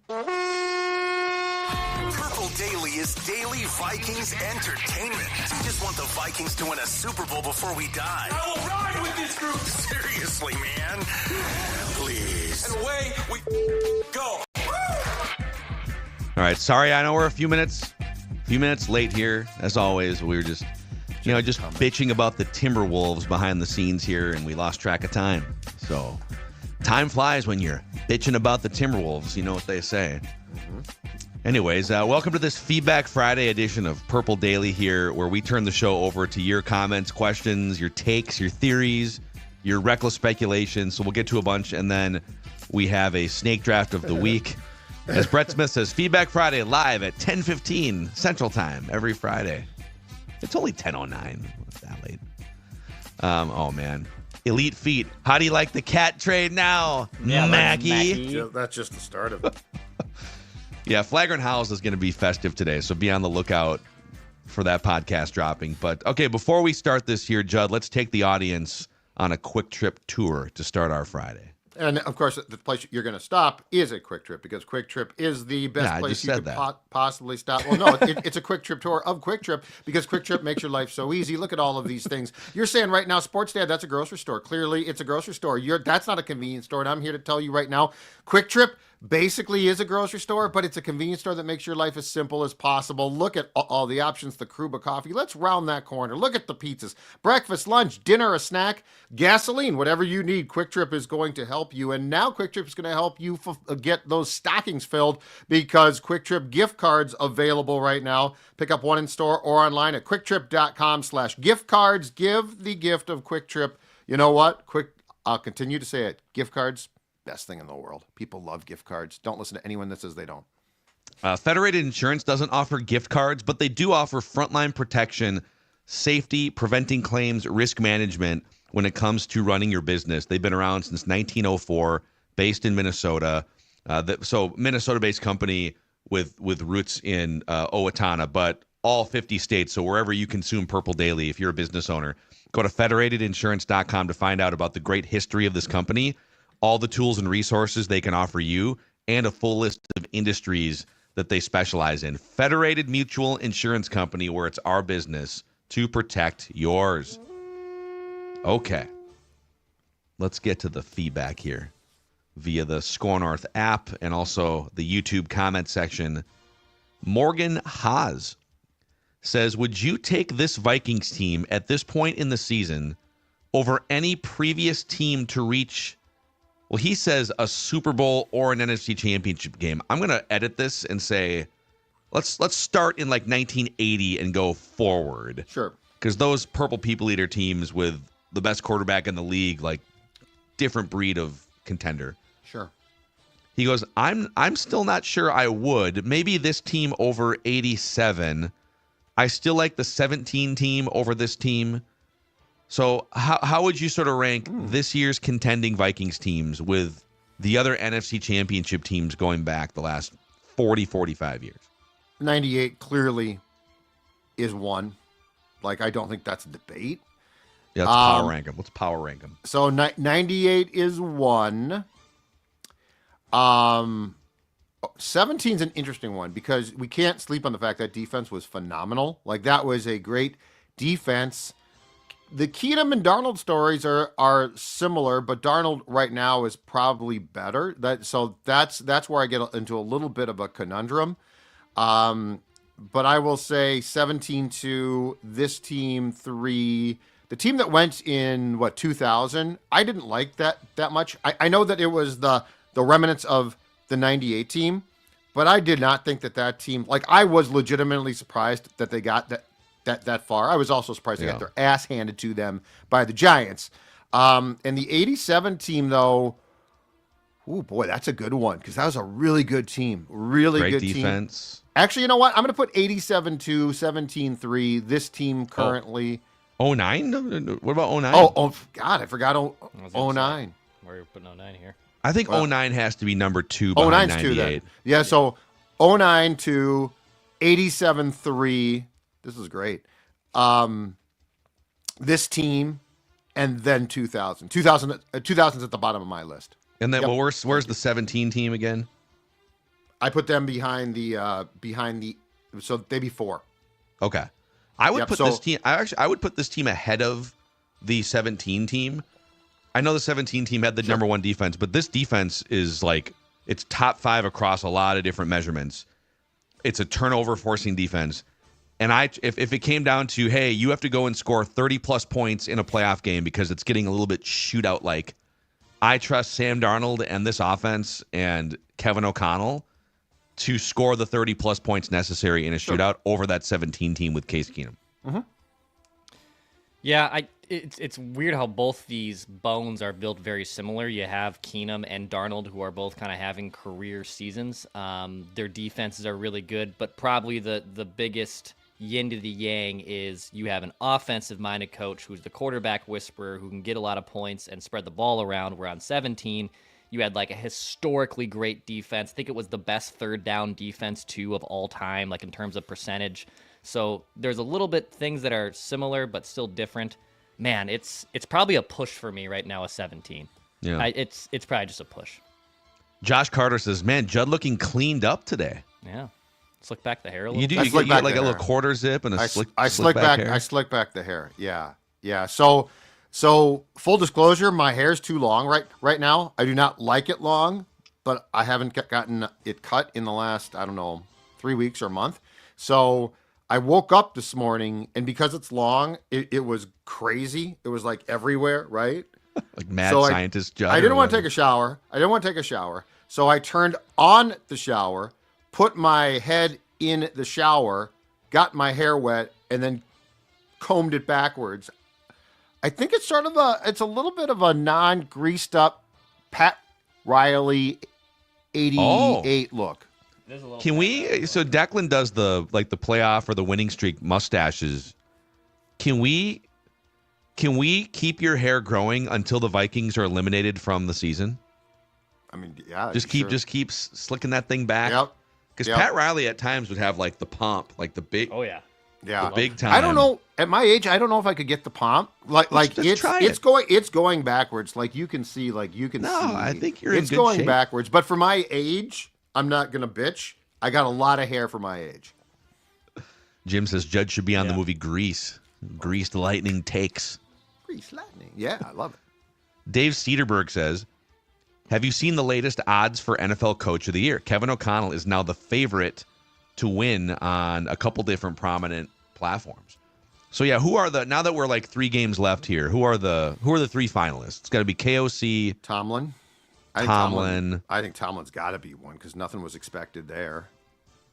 Purple Daily is daily Vikings entertainment. We just want the Vikings to win a Super Bowl before we die. I will ride with this group. Seriously, man. Please. And away we go. All right, sorry, I know we're a few minutes late here. As always, we were just bitching about the Timberwolves behind the scenes here, and we lost track of time. So, time flies when you're bitching about the Timberwolves. You know what they say. Mm-hmm. Anyways, welcome to this Feedback Friday edition of Purple Daily here, where we turn the show over to your comments, questions, your takes, your theories, your reckless speculation. So we'll get to a bunch, and then we have a snake draft of the week. As Brett Smith says, Feedback Friday live at 10:15 Central Time every Friday. It's only 10:09. It's that late. Oh, man. Elite Feet. How do you like the cat trade now, Mackie? That's just the start of it. Yeah, Flagrant Howls is going to be festive today, so be on the lookout for that podcast dropping. But, okay, before we start this here, Judd, let's take the audience on a quick trip tour to start our Friday. And, of course, the place you're going to stop is a Quick Trip, because Quick Trip is the best place you could possibly stop. Well, no, it's a Quick Trip tour of Quick Trip, because Quick Trip makes your life so easy. Look at all of these things. You're saying right now, Sports Dad, that's a grocery store. Clearly, it's a grocery store. That's not a convenience store, and I'm here to tell you right now, Quick Trip basically is a grocery store, but it's a convenience store that makes your life as simple as possible. Look at all the options, the Kruba coffee. Let's round that corner. Look at the pizzas. Breakfast, lunch, dinner, a snack, gasoline, whatever you need, Quick Trip is going to help you. And now Quick Trip is going to help you get those stockings filled, because Quick Trip gift cards available right now. Pick up one in store or online at quicktrip.com/gift cards. Give the gift of Quick Trip. You know what? I'll continue to say it. Gift cards, best thing in the world. People love gift cards. Don't listen to anyone that says they don't. Federated Insurance doesn't offer gift cards, but they do offer frontline protection, safety, preventing claims, risk management when it comes to running your business. They've been around since 1904, based in Minnesota. So Minnesota-based company with roots in Owatonna, but all 50 states. So wherever you consume Purple Daily, if you're a business owner, go to federatedinsurance.com to find out about the great history of this company, all the tools and resources they can offer you, and a full list of industries that they specialize in. Federated Mutual Insurance Company, where it's our business to protect yours. Okay. Let's get to the feedback here via the Score North app and also the YouTube comment section. Morgan Haas says, would you take this Vikings team at this point in the season over any previous team to reach, well, he says a Super Bowl or an NFC Championship game? I'm going to edit this and say, let's start in like 1980 and go forward. Sure. Because those Purple People Eater teams with the best quarterback in the league, like different breed of contender. Sure. He goes, I'm still not sure I would. Maybe this team over 87. I still like the 17 team over this team. So how would you sort of rank this year's contending Vikings teams with the other NFC Championship teams going back the last 40, 45 years? 98 clearly is one. Like, I don't think that's a debate. Yeah, let's power rank them. Let's power rank them. So 98 is one. 17 is an interesting one, because we can't sleep on the fact that defense was phenomenal. Like, that was a great defense. The Keenum and Darnold stories are similar, but Darnold right now is probably better. That's where I get into a little bit of a conundrum. But I will say 17-2, this team 3. The team that went in 2000, I didn't like that much. I know that it was the remnants of the 98 team, but I did not think that team, like, I was legitimately surprised that they got that far. I was also surprised they got their ass handed to them by the Giants. And the 87 team, though, oh boy, that's a good one, because that was a really good team. Really great good defense. Team. Actually, you know what? I'm going to put 87-2, 17-3. This team currently. 09? What about 09? Oh, God, I forgot 09. Where are you putting 09 here? I think 09 has to be number 2 behind 98. 2 then. Yeah, so 09-2, 87-3. This is great. This team, and then 2000. 2000's at the bottom of my list. And then, where's the 17 team again? I put them behind the so they'd be 4. Okay. I would put this team. I would put this team ahead of the 17 team. I know the 17 team had the number 1 defense, but this defense is like it's top 5 across a lot of different measurements. It's a turnover forcing defense. And if it came down to, hey, you have to go and score 30 plus points in a playoff game because it's getting a little bit shootout like, I trust Sam Darnold and this offense and Kevin O'Connell to score the 30 plus points necessary in a shootout over that 17 team with Case Keenum. Mm-hmm. Yeah, it's weird how both these bones are built very similar. You have Keenum and Darnold, who are both kind of having career seasons. Their defenses are really good, but probably the biggest yin to the yang is you have an offensive-minded coach who's the quarterback whisperer who can get a lot of points and spread the ball around. Where on 17, you had like a historically great defense. I think it was the best third down defense, too, of all time, like in terms of percentage. So there's a little bit things that are similar but still different. Man, it's probably a push for me right now, a 17. Yeah, it's probably just a push. Josh Carter says, man, Judd looking cleaned up today. Yeah. Slick back the hair a little bit. You get like a little quarter zip and a slick back hair. I slick back the hair. Yeah. So full disclosure, my hair's too long right now. I do not like it long, but I haven't gotten it cut in the last, 3 weeks or a month. So I woke up this morning, and because it's long, it was crazy. It was like everywhere, right? Like mad scientist Judd. I didn't want to take a shower. So I turned on the shower, put my head in the shower, got my hair wet, and then combed it backwards. I think it's it's a little bit of a non-greased up Pat Riley 88 look. Can we? So Declan does the playoff or the winning streak mustaches. Can we keep your hair growing until the Vikings are eliminated from the season? I mean, yeah. Just keep slicking that thing back. Yep. Because Pat Riley at times would have like the pomp, like the big. Oh yeah. The big time. I don't know. At my age, I don't know if I could get the pomp. It's going backwards. Like you can see. No, see. I think you're in good shape. It's going backwards. But for my age, I'm not gonna bitch. I got a lot of hair for my age. Jim says Judd should be on the movie Grease. Greased Lightning takes. Greased Lightning. Yeah, I love it. Dave Cedarberg says, have you seen the latest odds for NFL Coach of the Year? Kevin O'Connell is now the favorite to win on a couple different prominent platforms. So yeah, now that we're like 3 games left here, who are the 3 finalists? It's got to be KOC, Tomlin. I think Tomlin's got to be one because nothing was expected there.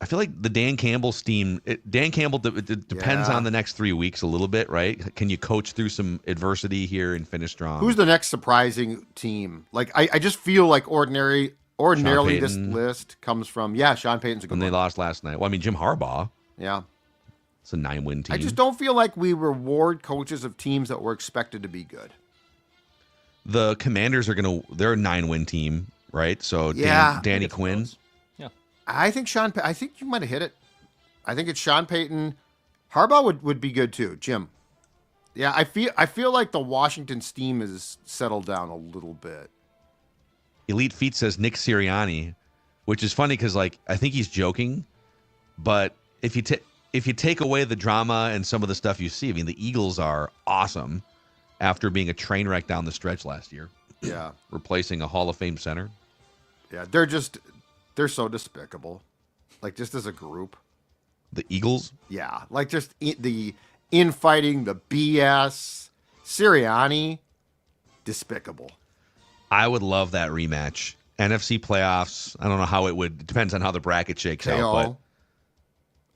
I feel like the Dan Campbell team. Dan Campbell depends on the next 3 weeks a little bit, right? Can you coach through some adversity here and finish strong? Who's the next surprising team? Like I just feel like ordinarily this list comes from Sean Payton's a good one. And they lost last night. Well, I mean Jim Harbaugh. Yeah, it's a 9-win team. I just don't feel like we reward coaches of teams that were expected to be good. The Commanders they're a 9-win team, right? So Danny Quinn. Yeah, I think you might have hit it. I think it's Sean Payton. Harbaugh would be good too. Jim. Yeah, I feel like the Washington steam has settled down a little bit. Elite Feet says Nick Sirianni, which is funny because I think he's joking, but if you take away the drama and some of the stuff you see, I mean the Eagles are awesome after being a train wreck down the stretch last year. Yeah, replacing a Hall of Fame center. Yeah, they're so despicable, like just as a group. The Eagles. Yeah, like just the infighting, the BS. Sirianni, despicable. I would love that rematch. NFC playoffs. I don't know how it would. It depends on how the bracket shakes out. But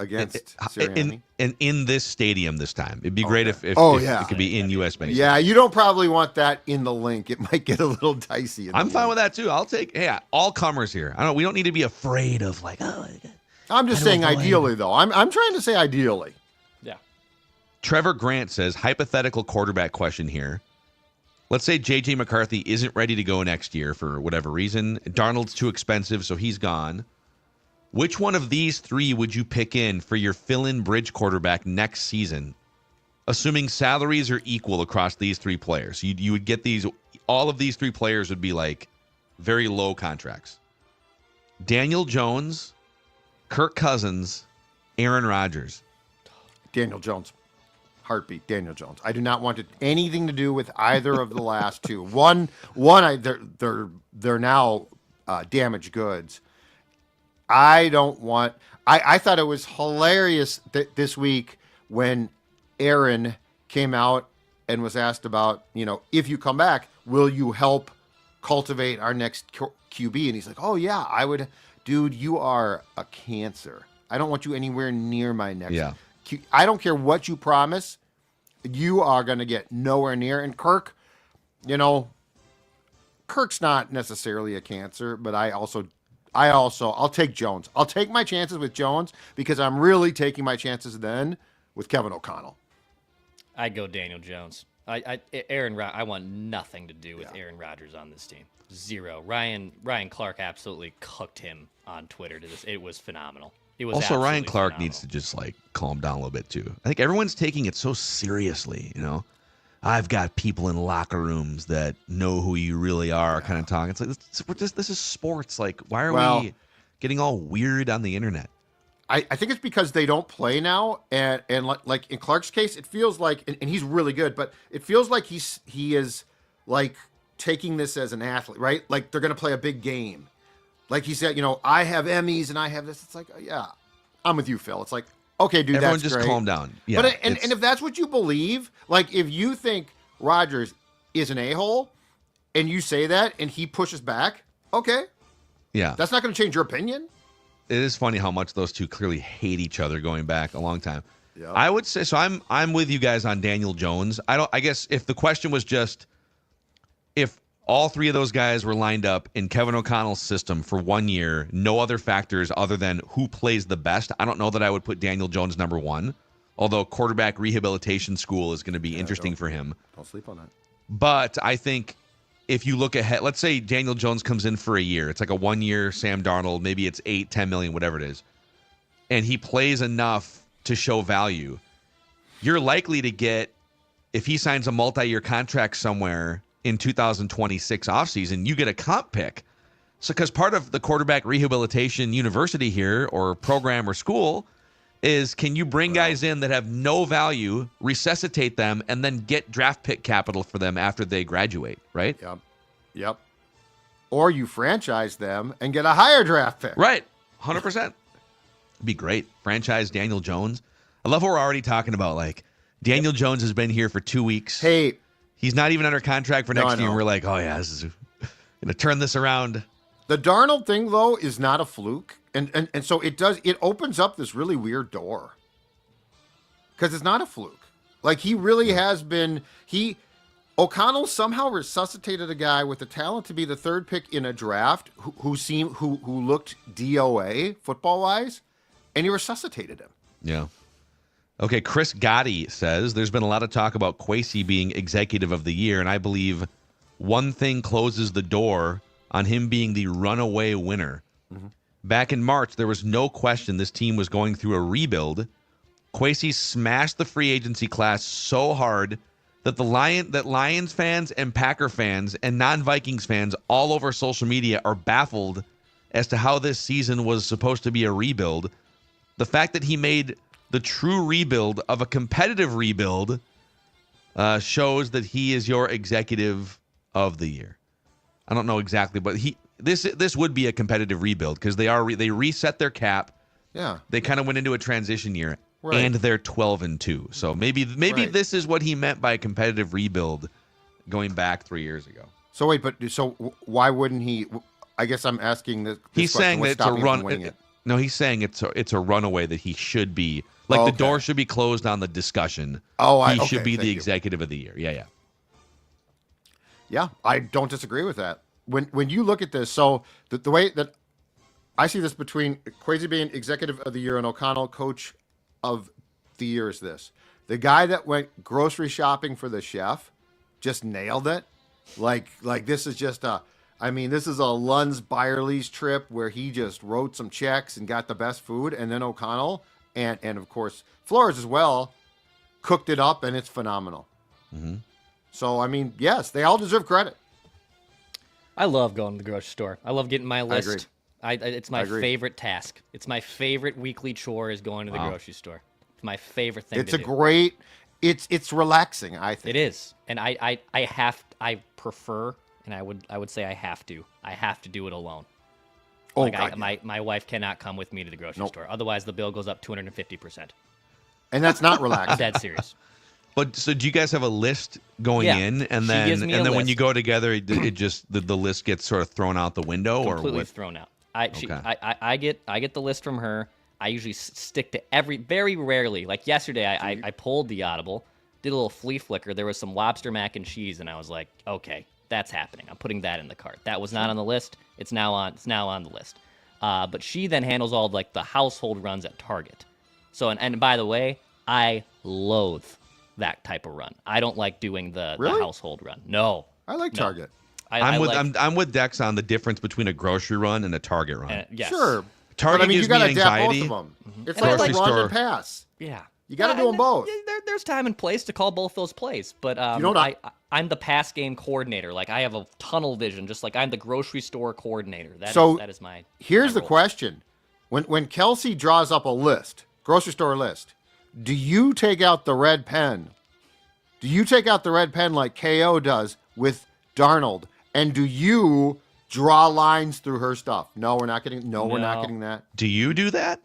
against Sirianni. In this stadium this time. It'd be great if it could be in U.S. Bank. Yeah, you don't probably want that in the link. It might get a little dicey. I'm fine with that too. I'll take all comers here. We don't need to be afraid of I'm just saying ideally though. I'm trying to say ideally. Yeah. Trevor Grant says hypothetical quarterback question here. Let's say JJ McCarthy isn't ready to go next year for whatever reason. Darnold's too expensive, so he's gone. Which one of these 3 would you pick in for your fill-in bridge quarterback next season, assuming salaries are equal across these 3 players? You would get all of these 3 players would be like very low contracts. Daniel Jones, Kirk Cousins, Aaron Rodgers. Daniel Jones. Heartbeat, Daniel Jones. I do not want anything to do with either of the last two. They're now damaged goods. I don't want. I thought it was hilarious this week when Aaron came out and was asked about, if you come back, will you help cultivate our next QB? And he's like, oh yeah, I would. Dude, you are a cancer. I don't want you anywhere near my next. Yeah. I don't care what you promise. You are going to get nowhere near. And Kirk, Kirk's not necessarily a cancer, but I'll take Jones. I'll take my chances with Jones because I'm really taking my chances then with Kevin O'Connell. I'd go Daniel Jones. I want nothing to do with Aaron Rodgers on this team. Zero. Ryan Clark absolutely cooked him on Twitter to this. It was phenomenal. It was also Ryan Clark phenomenal. needs to just calm down a little bit too. I think everyone's taking it so seriously. I've got people in locker rooms that know who you really are, kind of talking. It's like this is sports. Like, why are we getting all weird on the internet? I think it's because they don't play now, and like in Clark's case, it feels like, and he's really good, but it feels like he is like taking this as an athlete, right? Like they're gonna play a big game. Like he said, I have Emmys and I have this. It's like, yeah, I'm with you, Phil. It's like, okay, dude, everyone that's just great. Calm down. Yeah, but and if that's what you believe, like if you think Rodgers is an a-hole and you say that and he pushes back, okay, yeah, that's not going to change your opinion. It is funny how much those two clearly hate each other going back a long time. Yep. I would say so. I'm with you guys on Daniel Jones. I guess if the question was just if all three of those guys were lined up in Kevin O'Connell's system for 1 year, no other factors other than who plays the best, I don't know that I would put Daniel Jones number one, although quarterback rehabilitation school is going to be interesting for him. Don't sleep on that. But I think if you look ahead, let's say Daniel Jones comes in for a year. It's like a 1 year Sam Darnold, maybe it's 8, 10 million, whatever it is. And he plays enough to show value. You're likely to get, if he signs a multi-year contract somewhere in 2026 offseason, you get a comp pick. So because part of the quarterback rehabilitation university here or program or school is can you bring guys in that have no value, resuscitate them, and then get draft pick capital for them after they graduate, right? Yep. Or you franchise them and get a higher draft pick. Right. 100%. Be great. Franchise Daniel Jones. I love what we're already talking about. Like, Daniel Jones has been here for 2 weeks. Hey. He's not even under contract for next year. And we're like, oh, yeah, this is going to turn this around. The Darnold thing, though, is not a fluke. And so it opens up this really weird door. Because it's not a fluke. Like, he really has been, O'Connell somehow resuscitated a guy with the talent to be the third pick in a draft who looked DOA football-wise, and he resuscitated him. Yeah. Okay, Chris Gotti says, there's been a lot of talk about Kwesi being executive of the year, and I believe one thing closes the door on him being the runaway winner. Mm-hmm. Back in March, there was no question this team was going through a rebuild. Kwesi smashed the free agency class so hard that Lions fans and Packer fans and non-Vikings fans all over social media are baffled as to how this season was supposed to be a rebuild. The fact that he made the true rebuild of a competitive rebuild shows that he is your executive of the year. I don't know exactly, but this would be a competitive rebuild because they reset their cap. Yeah, they kind of went into a transition year, right. And they're 12-2. So maybe right. This is what he meant by a competitive rebuild, going back 3 years ago. So wait, so why wouldn't he? I guess I'm asking this. He's saying that it's a run. No, he's saying it's a runaway that he should be. Like, the door should be closed on the discussion. He should be the executive of the year. Yeah. Yeah, I don't disagree with that. When you look at this, so the way that I see this between Kwesi being executive of the year and O'Connell coach of the year is this. The guy that went grocery shopping for the chef just nailed it. Like this is just this is a Lunds Byerly's trip where he just wrote some checks and got the best food. And then O'Connell and of course Flores as well cooked it up, and it's phenomenal. Mm-hmm. So, yes, they all deserve credit. I love going to the grocery store. I love getting my list. It's my favorite task. It's my favorite weekly chore is going to the grocery store. It's my favorite thing to do. It's relaxing, I think. It is. And I prefer, and I would say I have to do it alone. Oh, God, my wife cannot come with me to the grocery store. Otherwise, the bill goes up 250%. And that's not relaxing. I'm dead serious. But so do you guys have a list going in, and then when you go together, it just the list gets sort of thrown out the window, completely or what? thrown out. I get the list from her. I usually stick to very rarely. Like yesterday, I pulled the audible, did a little flea flicker. There was some lobster mac and cheese, and I was like, okay, that's happening. I'm putting that in the cart. That was not on the list. It's now on the list. But she then handles all of, like, the household runs at Target. So and by the way, I loathe that type of run. I don't like doing the household run. No. I like Target. I'm with Dex on the difference between a grocery run and a Target run. Yes. Sure. Target but, I mean, gives you got to me adapt anxiety. both of them. Mm-hmm. It's Grocery like run store. and pass. Yeah. You got to do them both. There's time and place to call both those plays, but I'm the pass game coordinator. Like, I have a tunnel vision, just like I'm the grocery store coordinator. That is my. Here's my the question: when Kelsey draws up a list, grocery store list, do you take out the red pen? Do you take out the red pen like KO does with Darnold, and do you draw lines through her stuff? No, we're not getting. No, we're not getting that. Do you do that?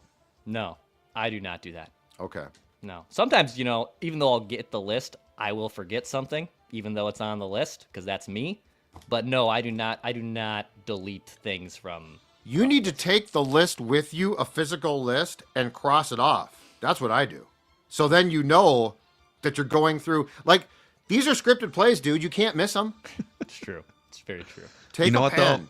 No, I do not do that. Okay. No. Sometimes, even though I'll get the list, I will forget something, even though it's on the list, because that's me. But no, I do not delete things from. You need to take the list with you, a physical list, and cross it off. That's what I do. So then you know that you're going through. Like, these are scripted plays, dude. You can't miss them. It's true. It's very true. Take a pen. Though?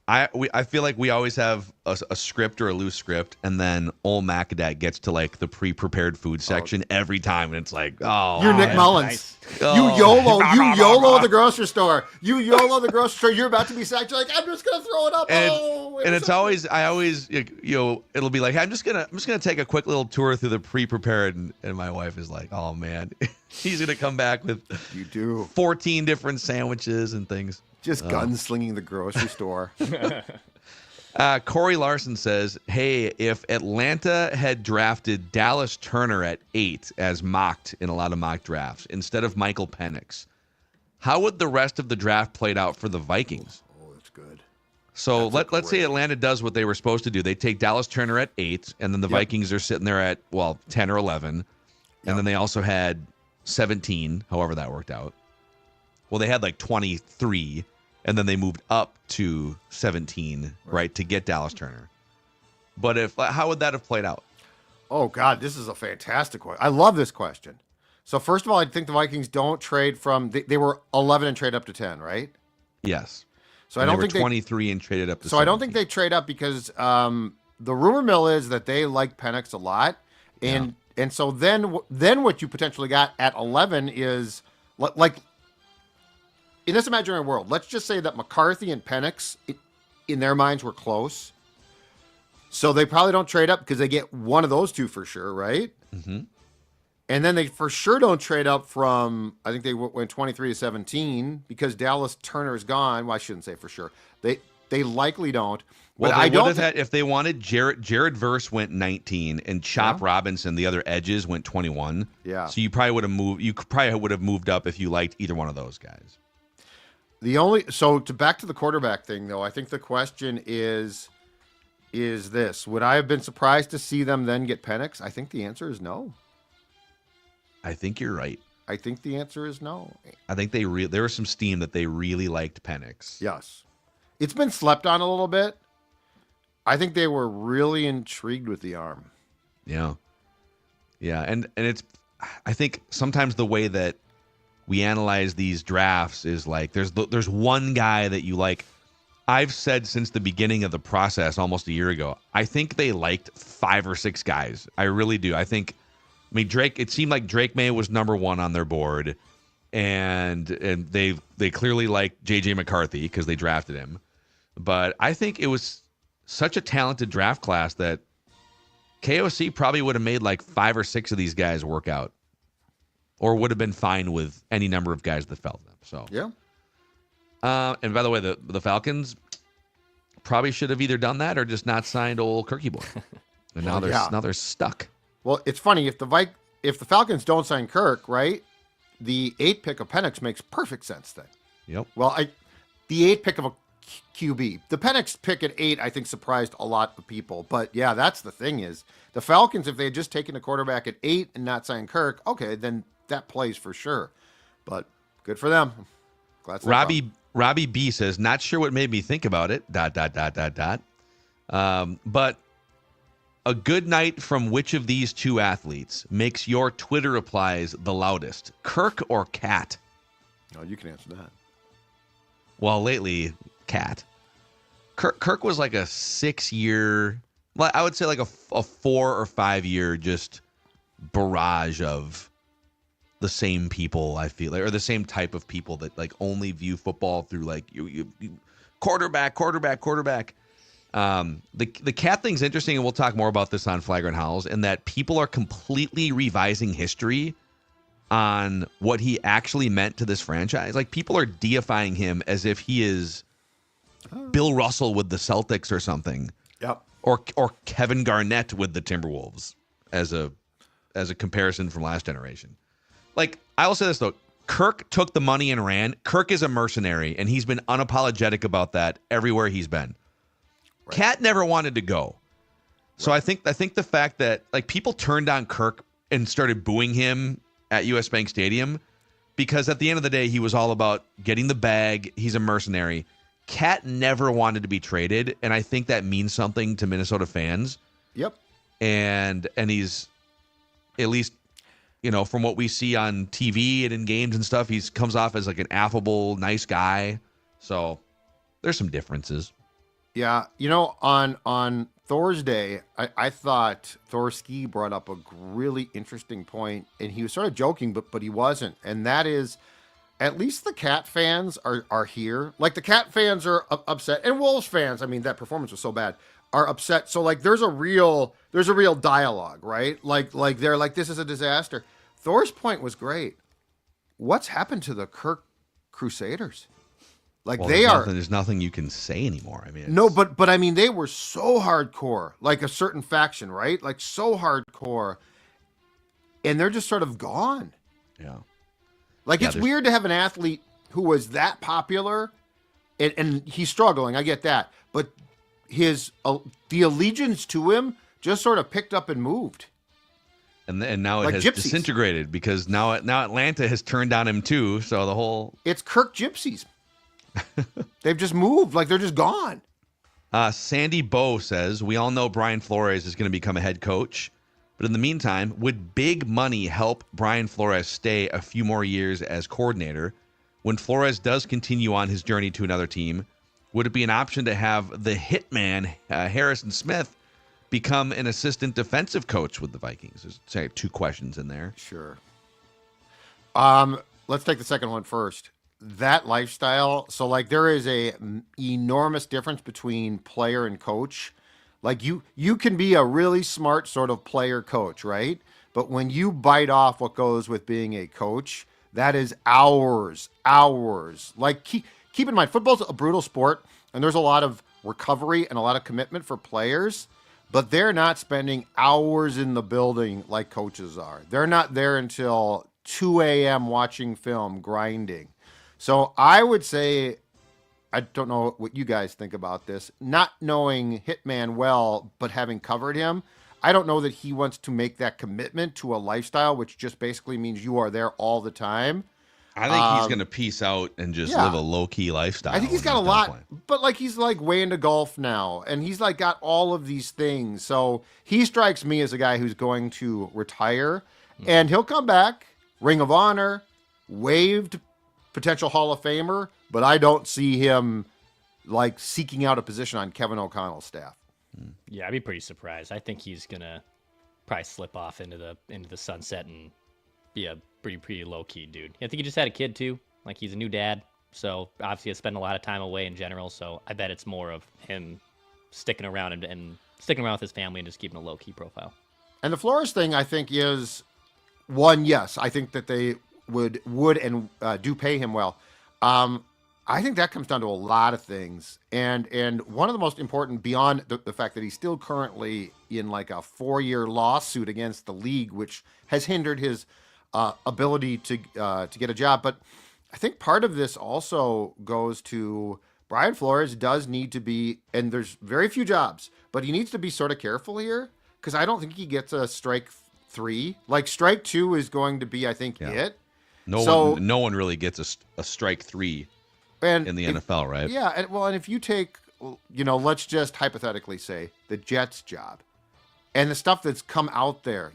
I feel like we always have a script or a loose script, and then old Macadat gets to, like, the pre-prepared food section every time, and it's like, oh, you're Nick Mullins. Nice. You YOLO the grocery store. You YOLO the grocery store. You're about to be sacked. You're like, I'm just gonna throw it up. And it's always, it'll be like, I'm just gonna take a quick little tour through the pre-prepared, and my wife is like, oh man, he's gonna come back with 14 different sandwiches and things. Just gunslinging the grocery store. Corey Larson says, hey, if Atlanta had drafted Dallas Turner at 8 as mocked in a lot of mock drafts instead of Michael Penix, how would the rest of the draft played out for the Vikings? Oh, that's good. So let's say Atlanta does what they were supposed to do. They take Dallas Turner at 8, and then the Vikings are sitting there at, 10 or 11. And then they also had 17, however that worked out. Well, they had like 23. And then they moved up to 17, right, to get Dallas Turner. But how would that have played out? Oh, God, this is a fantastic question. I love this question. So, first of all, I think the Vikings don't trade from they were 11 and trade up to 10, right? Yes. So I don't think 23 and traded up to 17. So I don't think they trade up because the rumor mill is that they like Penix a lot. And so then what you potentially got at 11 is like in this imaginary world, let's just say that McCarthy and Penix, in their minds, were close. So they probably don't trade up because they get one of those two for sure, right? Mm-hmm. And then they for sure don't trade up from, I think they went 23 to 17 because Dallas Turner is gone. Well, I shouldn't say for sure. They likely don't. Well, I don't would have had, if they wanted, Jared Verse went 19 and Chop Robinson, the other edges, went 21. Yeah. So you probably would have moved up if you liked either one of those guys. Back to the quarterback thing, though, I think the question is this: would I have been surprised to see them then get Penix? I think the answer is no. I think you're right. I think the answer is no. I think there was some steam that they really liked Penix. Yes, it's been slept on a little bit. I think they were really intrigued with the arm. Yeah, and it's. I think sometimes the way that we analyze these drafts is like there's one guy that you like. I've said since the beginning of the process almost a year ago, I think they liked 5 or 6 guys. I really do. Drake, it seemed like Drake May was number 1 on their board, and they clearly liked JJ McCarthy because they drafted him. But I think it was such a talented draft class that KOC probably would have made like 5 or 6 of these guys work out. Or would have been fine with any number of guys that felt them. So yeah. And by the way, the Falcons probably should have either done that or just not signed old Kirky boy. And now they're stuck. Well, it's funny if the Falcons don't sign Kirk, right? The 8th pick of Penix makes perfect sense then. Yep. Well, the 8th pick of a QB, the Penix pick at 8, I think surprised a lot of people. But yeah, that's the thing is the Falcons, if they had just taken a quarterback at 8 and not signed Kirk, okay, then that plays for sure. But good for them. Glad Robbie B says, not sure what made me think about it. ... But a good night from which of these two athletes makes your Twitter replies the loudest? Kirk or Cat? Oh, you can answer that. Well, lately, Cat. Kirk was like a 6-year, I would say like a 4 or 5 year just barrage of the same people, I feel like, or the same type of people that like only view football through like you quarterback. The Cat thing's interesting, and we'll talk more about this on Flagrant Howls, in that people are completely revising history on what he actually meant to this franchise. Like, people are deifying him as if he is Bill Russell with the Celtics or something. Yep. Or Kevin Garnett with the Timberwolves as a comparison from last generation. Like, I will say this, though. Kirk took the money and ran. Kirk is a mercenary, and he's been unapologetic about that everywhere he's been. Right. Cat never wanted to go. So right. I think the fact that like people turned on Kirk and started booing him at US Bank Stadium because at the end of the day, he was all about getting the bag. He's a mercenary. Cat never wanted to be traded, and I think that means something to Minnesota fans. Yep. And he's, at least, you know, from what we see on TV and in games and stuff, he comes off as like an affable, nice guy. So there's some differences. Yeah, you know, on Thursday, I thought Thorski brought up a really interesting point, and he was sort of joking, but he wasn't. And that is, at least the Cat fans are here. Like, the Cat fans are upset, and Wolves fans, I mean, that performance was so bad, are upset. So like, there's a real dialogue, right? Like they're like, this is a disaster. Thor's point was great. What's happened to the Kirk Crusaders? Like, well, there's nothing you can say anymore. I mean, no, but I mean, they were so hardcore, like a certain faction, right? Like, so hardcore, and they're just sort of gone. Yeah. Like, it's weird to have an athlete who was that popular, and he's struggling. I get that, but the allegiance to him just sort of picked up and moved. And now it like has gypsies. Disintegrated because now Atlanta has turned on him too. So it's Kirk gypsies. They've just moved, like they're just gone. Sandy Bowe says, we all know Brian Flores is going to become a head coach, but in the meantime, would big money help Brian Flores stay a few more years as coordinator? When Flores does continue on his journey to another team, would it be an option to have the hitman, Harrison Smith, become an assistant defensive coach with the Vikings? There's, say, 2 questions in there. Sure. Let's take the second one first. That lifestyle, so like there is a enormous difference between player and coach. Like you can be a really smart sort of player coach, right? But when you bite off what goes with being a coach, that is hours. Like keep in mind, football's a brutal sport, and there's a lot of recovery and a lot of commitment for players, but they're not spending hours in the building like coaches are. They're not there until 2 a.m. watching film, grinding. So I would say, I don't know what you guys think about this, not knowing Hitman well, but having covered him, I don't know that he wants to make that commitment to a lifestyle, which just basically means you are there all the time. I think he's going to peace out and just live a low-key lifestyle. I think he's got a lot, but like he's like way into golf now, and he's like got all of these things. So he strikes me as a guy who's going to retire, and he'll come back, Ring of Honor, waived potential Hall of Famer, but I don't see him like seeking out a position on Kevin O'Connell's staff. Yeah, I'd be pretty surprised. I think he's gonna probably slip off into the sunset and be a pretty low key dude. I think he just had a kid too. Like, he's a new dad, so obviously he's spent a lot of time away in general. So I bet it's more of him sticking around and sticking around with his family and just keeping a low key profile. And the Flores thing, I think, is one. Yes, I think that they would and do pay him well. I think that comes down to a lot of things. And one of the most important, beyond the fact that he's still currently in like a 4-year lawsuit against the league, which has hindered his ability to get a job. But I think part of this also goes to Brian Flores does need to be, and there's very few jobs, but he needs to be sort of careful here, because I don't think he gets a strike 3. Like strike 2 is going to be, I think, it. No one really gets a strike 3 in the NFL, right? Yeah, and if you take, let's just hypothetically say the Jets job and the stuff that's come out there,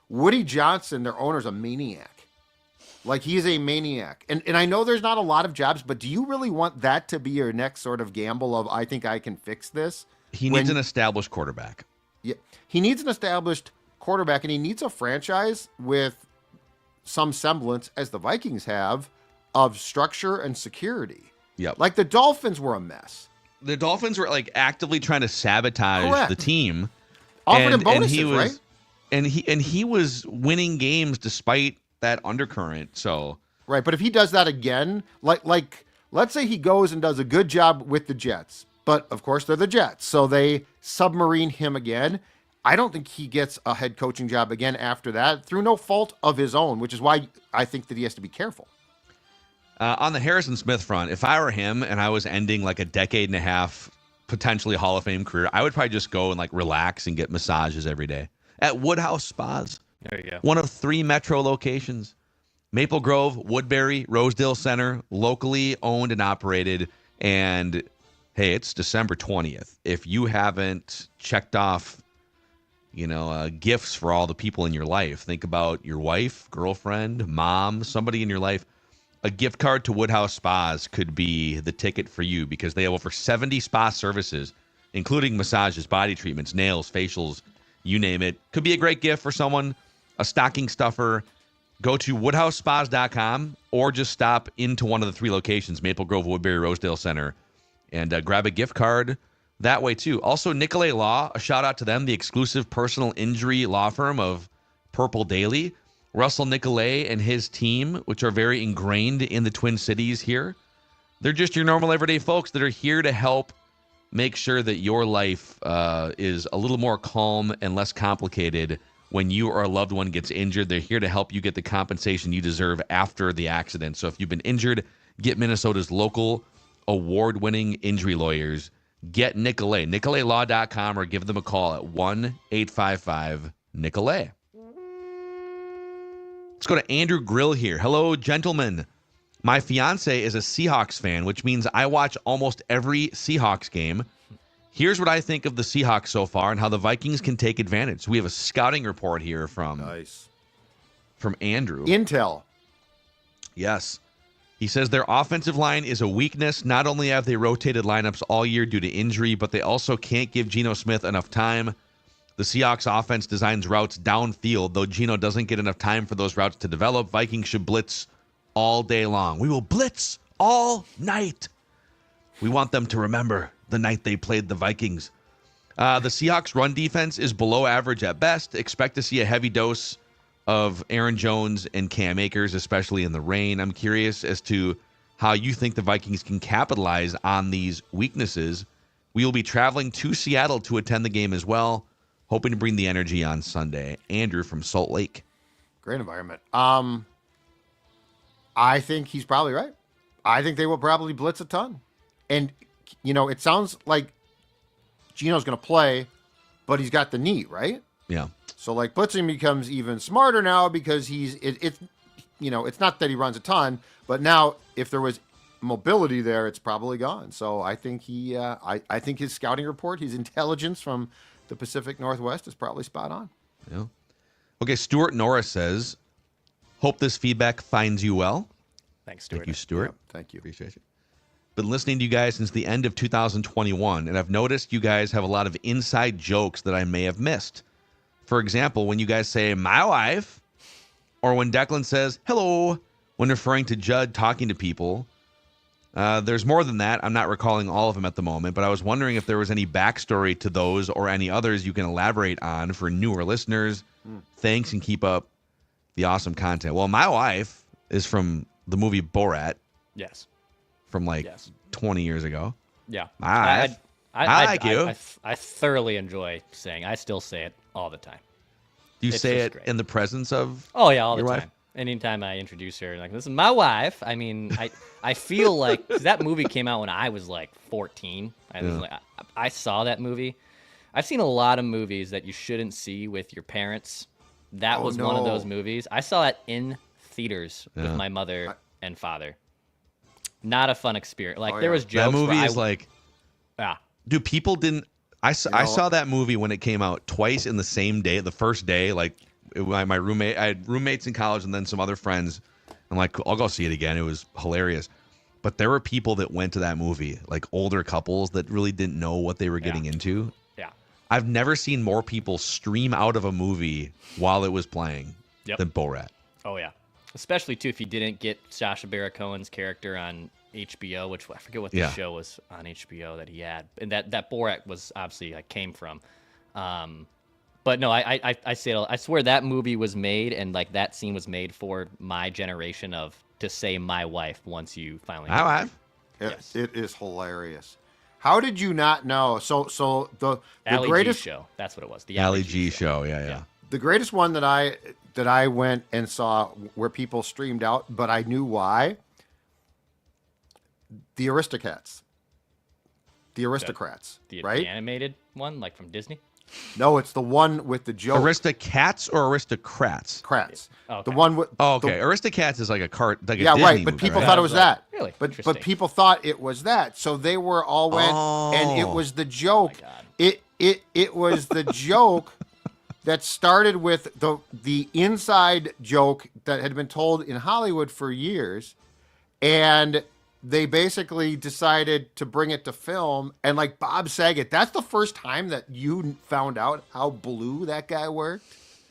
Woody Johnson, their owner's a maniac. Like, he's a maniac. And I know there's not a lot of jobs, but do you really want that to be your next sort of gamble of, I think I can fix this? He needs an established quarterback. Yeah, he needs an established quarterback, and he needs a franchise with some semblance, as the Vikings have, of structure and security. Yep. Like the Dolphins were a mess. The Dolphins were like actively trying to sabotage the team. Offered him bonuses, right? And he was winning games despite that undercurrent. So right, but if he does that again, like let's say he goes and does a good job with the Jets, but of course they're the Jets, so they submarine him again. I don't think he gets a head coaching job again after that through no fault of his own, which is why I think that he has to be careful. On the Harrison Smith front, if I were him and I was ending like a decade and a half, potentially Hall of Fame career, I would probably just go and like relax and get massages every day at Woodhouse Spas. There you go. One of 3 metro locations: Maple Grove, Woodbury, Rosedale Center, locally owned and operated. And hey, it's December 20th. If you haven't checked off, gifts for all the people in your life, think about your wife, girlfriend, mom, somebody in your life. A gift card to Woodhouse Spas could be the ticket for you, because they have over 70 spa services, including massages, body treatments, nails, facials, you name it. Could be a great gift for someone, a stocking stuffer. Go to woodhousespas.com or just stop into one of the 3 locations, Maple Grove, Woodbury, Rosedale Center, and grab a gift card that way too. Also, Nicolay Law, a shout out to them, the exclusive personal injury law firm of Purple Daily. Russell Nicolay and his team, which are very ingrained in the Twin Cities here. They're just your normal everyday folks that are here to help make sure that your life is a little more calm and less complicated when you or a loved one gets injured. They're here to help you get the compensation you deserve after the accident. So if you've been injured, get Minnesota's local award-winning injury lawyers. Get Nicolay, nicolaylaw.com, or give them a call at 1-855-NICOLAY. Let's go to Andrew Grill here. Hello, gentlemen. My fiance is a Seahawks fan, which means I watch almost every Seahawks game. Here's what I think of the Seahawks so far and how the Vikings can take advantage. So we have a scouting report here from Andrew. Intel. Yes. He says their offensive line is a weakness. Not only have they rotated lineups all year due to injury, but they also can't give Geno Smith enough time. The Seahawks offense designs routes downfield, though Geno doesn't get enough time for those routes to develop. Vikings should blitz all day long. We will blitz all night. We want them to remember the night they played the Vikings. The Seahawks run defense is below average at best. Expect to see a heavy dose of Aaron Jones and Cam Akers, especially in the rain. I'm curious as to how you think the Vikings can capitalize on these weaknesses. We will be traveling to Seattle to attend the game as well, hoping to bring the energy on Sunday. Andrew from Salt Lake. Great environment. I think he's probably right. I think they will probably blitz a ton. And, it sounds like Geno's going to play, but he's got the knee, right? Yeah. So, blitzing becomes even smarter now because it's not that he runs a ton, but now if there was mobility there, it's probably gone. So I think I think his scouting report, his intelligence from the Pacific Northwest is probably spot on. Yeah. Okay, Stuart Norris says, hope this feedback finds you well. Thanks, Stuart. Thank you, Stuart. Yeah, thank you. Appreciate it. Been listening to you guys since the end of 2021, and I've noticed you guys have a lot of inside jokes that I may have missed. For example, when you guys say, my wife, or when Declan says, hello, when referring to Judd talking to people. There's more than that. I'm not recalling all of them at the moment, but I was wondering if there was any backstory to those or any others you can elaborate on for newer listeners. Thanks, and keep up the awesome content. Well, my wife is from the movie Borat. Yes. from 20 years ago. Yeah. I like you. I thoroughly enjoy saying. I still say it all the time. Do you It's say just it great. in the presence of Oh yeah, all the your time. wife? Anytime I introduce her, like, this is my wife. I mean, I feel like 'cause that movie came out when I was like 14. I saw that movie. I've seen a lot of movies that you shouldn't see with your parents. That was one of those movies. I saw it in theaters with my mother and father. Not a fun experience. Like there was jokes. That movie where is yeah. Dude, people didn't. I saw that movie when it came out twice in the same day. The first day, my roommate, I had roommates in college and then some other friends. I'm like, I'll go see it again. It was hilarious. But there were people that went to that movie, like older couples that really didn't know what they were getting into. Yeah. I've never seen more people stream out of a movie while it was playing than Borat. Oh yeah. Especially too if you didn't get Sacha Baron Cohen's character on HBO, which I forget what the show was on HBO that he had, and that Borat was obviously came from. But no, I say it, I swear that movie was made, and that scene was made for my generation to say my wife once you finally. My wife. Yes. It is hilarious. How did you not know? So the Ali greatest G show. That's what it was. The Ali G show. Yeah. The greatest one that I went and saw where people streamed out, but I knew why. The Aristocrats. The Aristocrats, right? The animated one, like from Disney? No, it's the one with the joke. Aristocats or Aristocrats? Crats. Okay. The one with. Aristocats is like a cart. Like a yeah, Disney right. But movie, people right? thought it was that. Really? But people thought it was that. So they were all went, and it was the joke. Oh my God. It was the joke that started with the inside joke that had been told in Hollywood for years, and they basically decided to bring it to film. And Bob Saget, that's the first time that you found out how blue that guy worked.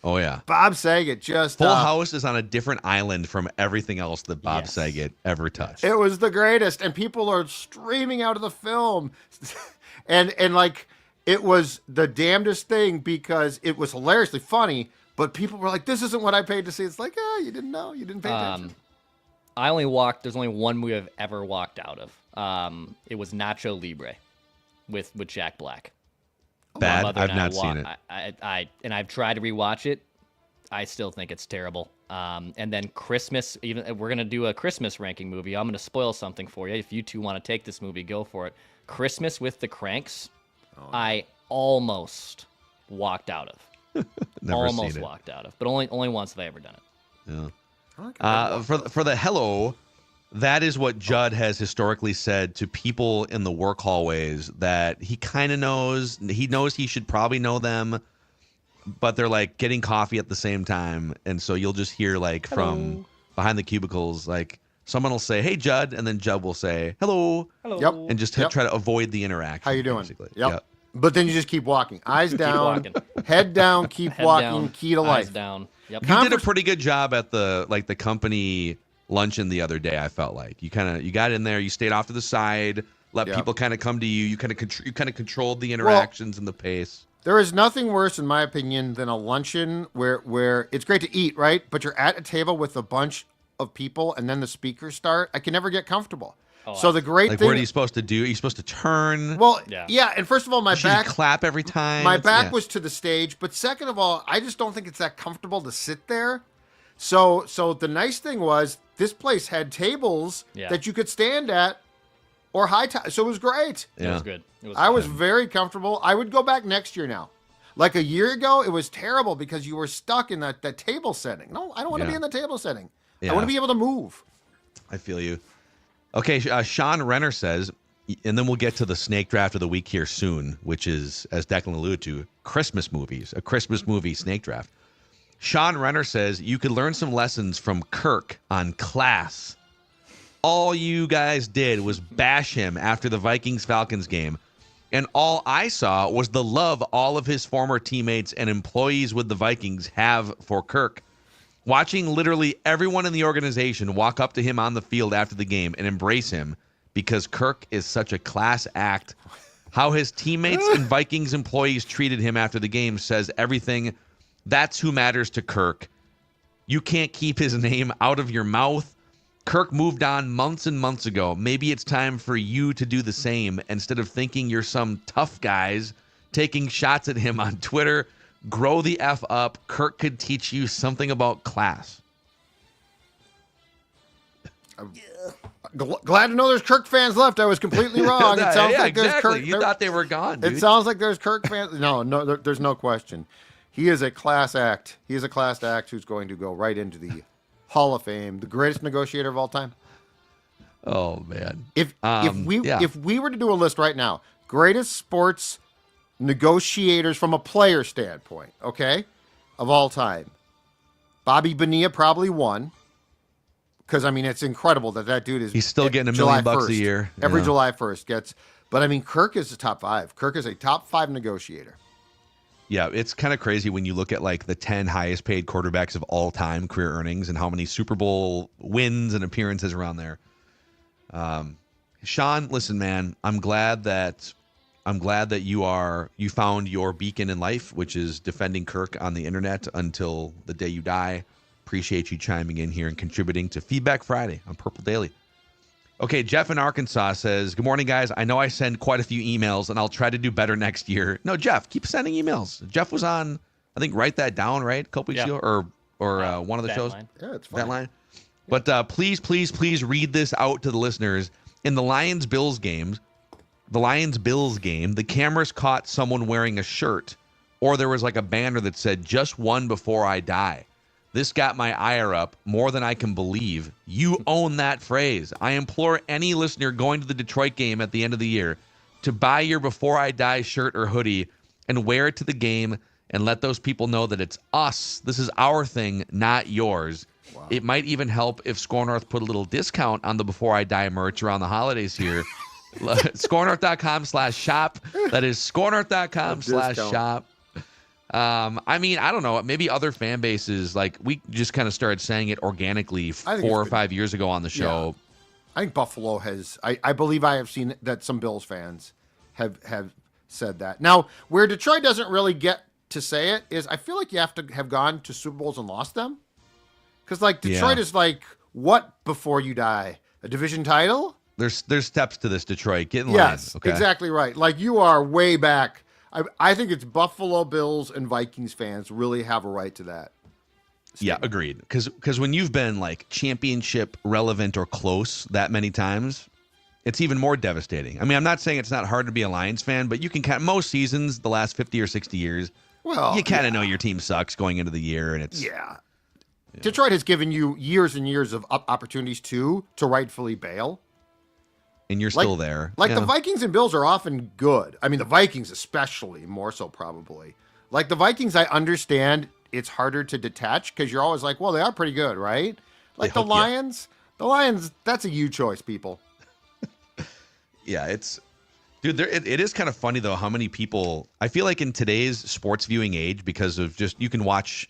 Oh yeah, Bob Saget just Full House is on a different island from everything else that Bob Saget ever touched. It was the greatest, and people are streaming out of the film, and it was the damnedest thing because it was hilariously funny. But people were like, "This isn't what I paid to see." It's like, you didn't know, you didn't pay attention. There's only one movie I've ever walked out of. It was Nacho Libre with Jack Black. Bad. I've not seen it. And I've tried to rewatch it. I still think it's terrible. And then Christmas, even we're gonna do a Christmas ranking movie. I'm gonna spoil something for you. If you two want to take this movie, go for it. Christmas with the Cranks. I almost walked out of. Almost walked out of, but only once have I ever done it. Yeah. For the hello, that is what Judd has historically said to people in the work hallways that he kind of knows. He knows he should probably know them, but they're getting coffee at the same time, and so you'll just hear from behind the cubicles someone will say, "Hey, Judd," and then Judd will say, "Hello." Yep. And just try to avoid the interaction. How you doing? Basically. Yep. But then you just keep walking, eyes down, head down, keep Head walking, down, key to life. eyes down. Yep. You did a pretty good job at the company luncheon the other day. I felt like you got in there, you stayed off to the side, let people kind of come to you. You kind of controlled the interactions and the pace. There is nothing worse, in my opinion, than a luncheon where it's great to eat, right? But you're at a table with a bunch of people, and then the speakers start. I can never get comfortable. So the great thing. What are you supposed to do? Are you supposed to turn? Well, yeah. And first of all, my back. Clap every time. My back was to the stage, but second of all, I just don't think it's that comfortable to sit there. So the nice thing was this place had tables that you could stand at or high top. So it was great. It was good. I was very comfortable. I would go back next year now. Like a year ago, it was terrible because you were stuck in that table setting. No, I don't want to be in the table setting. I want to be able to move. I feel you. Okay, Sean Renner says, and then we'll get to the snake draft of the week here soon, which is, as Declan alluded to, Christmas movies, a Christmas movie snake draft. Sean Renner says, you could learn some lessons from Kirk on Class. All you guys did was bash him after the Vikings-Falcons game, and all I saw was the love all of his former teammates and employees with the Vikings have for Kirk. Watching literally everyone in the organization walk up to him on the field after the game and embrace him because Kirk is such a class act. How his teammates and Vikings employees treated him after the game says everything. That's who matters to Kirk. You can't keep his name out of your mouth. Kirk moved on months and months ago. Maybe it's time for you to do the same instead of thinking you're some tough guys taking shots at him on Twitter. Grow the F up. Kirk could teach you something about class. Glad to know there's Kirk fans left. I was completely wrong. It sounds like there's exactly. Kirk. You thought they were gone, dude. It sounds like there's Kirk fans. No, there's no question. He is a class act. He is a class act who's going to go right into the Hall of Fame, the greatest negotiator of all time. Oh man! If we were to do a list right now, greatest sports negotiators from a player standpoint, okay, of all time, Bobby Bonilla probably won. Because, I mean, it's incredible that dude is... He's still getting $1 million a year. Every July 1st gets... But, I mean, Kirk is the top 5. Kirk is a top 5 negotiator. Yeah, it's kind of crazy when you look at, like, the 10 highest paid quarterbacks of all time career earnings and how many Super Bowl wins and appearances around there. Sean, listen, man, I'm glad that you found your beacon in life, which is defending Kirk on the internet until the day you die. Appreciate you chiming in here and contributing to Feedback Friday on Purple Daily. Okay, Jeff in Arkansas says, good morning, guys. I know I send quite a few emails, and I'll try to do better next year. No, Jeff, keep sending emails. Jeff was on, I think, Write That Down, right? A couple weeks ago, or one of the shows. Line. Yeah, it's fine. That line. Yeah. But please read this out to the listeners. In the Lions-Bills game, the cameras caught someone wearing a shirt, or there was like a banner that said, just one before I die. This got my ire up more than I can believe. You own that phrase. I implore any listener going to the Detroit game at the end of the year to buy your Before I Die shirt or hoodie and wear it to the game and let those people know that it's us. This is our thing, not yours. Wow. It might even help if Score North put a little discount on the Before I Die merch around the holidays here. ScoreNorth.com/shop. That is ScoreNorth.com/shop. I mean, I don't know. Maybe other fan bases, like we just kind of started saying it organically 4 or 5 years ago on the show. Yeah. I think Buffalo has. I believe I have seen that some Bills fans have said that. Now, where Detroit doesn't really get to say it is, I feel like you have to have gone to Super Bowls and lost them, because like Detroit is like, what before you die? A division title? There's steps to this, Detroit. Get in line. Yes, okay? Exactly right. Like you are way back. I think it's Buffalo Bills and Vikings fans really have a right to that statement. Yeah, agreed. Because when you've been like championship relevant or close that many times, it's even more devastating. I mean, I'm not saying it's not hard to be a Lions fan, but you can count most seasons, the last 50 or 60 years, you kind of know your team sucks going into the year, and it's Detroit has given you years and years of opportunities to rightfully bail. And you're still there. Like the Vikings and Bills are often good. I mean, the Vikings especially, more so probably. Like the Vikings, I understand it's harder to detach because you're always like, well, they are pretty good, right? Like the Lions, that's a you choice, people. Yeah, it is kind of funny though how many people, I feel like in today's sports viewing age, because of just you can watch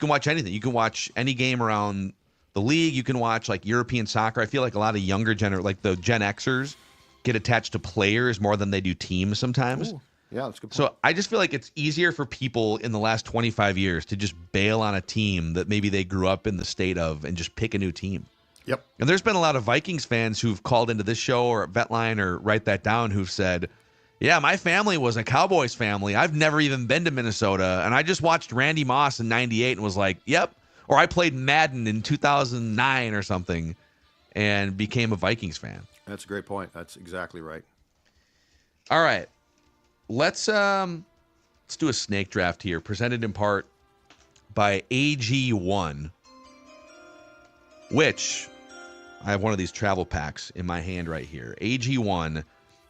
anything. You can watch any game around the league. You can watch like European soccer. I feel like a lot of younger like the Gen Xers get attached to players more than they do teams sometimes. Ooh, yeah, that's a good point. So I just feel like it's easier for people in the last 25 years to just bail on a team that maybe they grew up in the state of and just pick a new team. Yep. And there's been a lot of Vikings fans who've called into this show or at Vetline or Write That Down who've said, yeah, my family was a Cowboys family. I've never even been to Minnesota. And I just watched Randy Moss in 98 and was like, yep. Or I played Madden in 2009 or something and became a Vikings fan. That's a great point. That's exactly right. All right. Let's do a snake draft here, presented in part by AG1, which I have one of these travel packs in my hand right here. AG1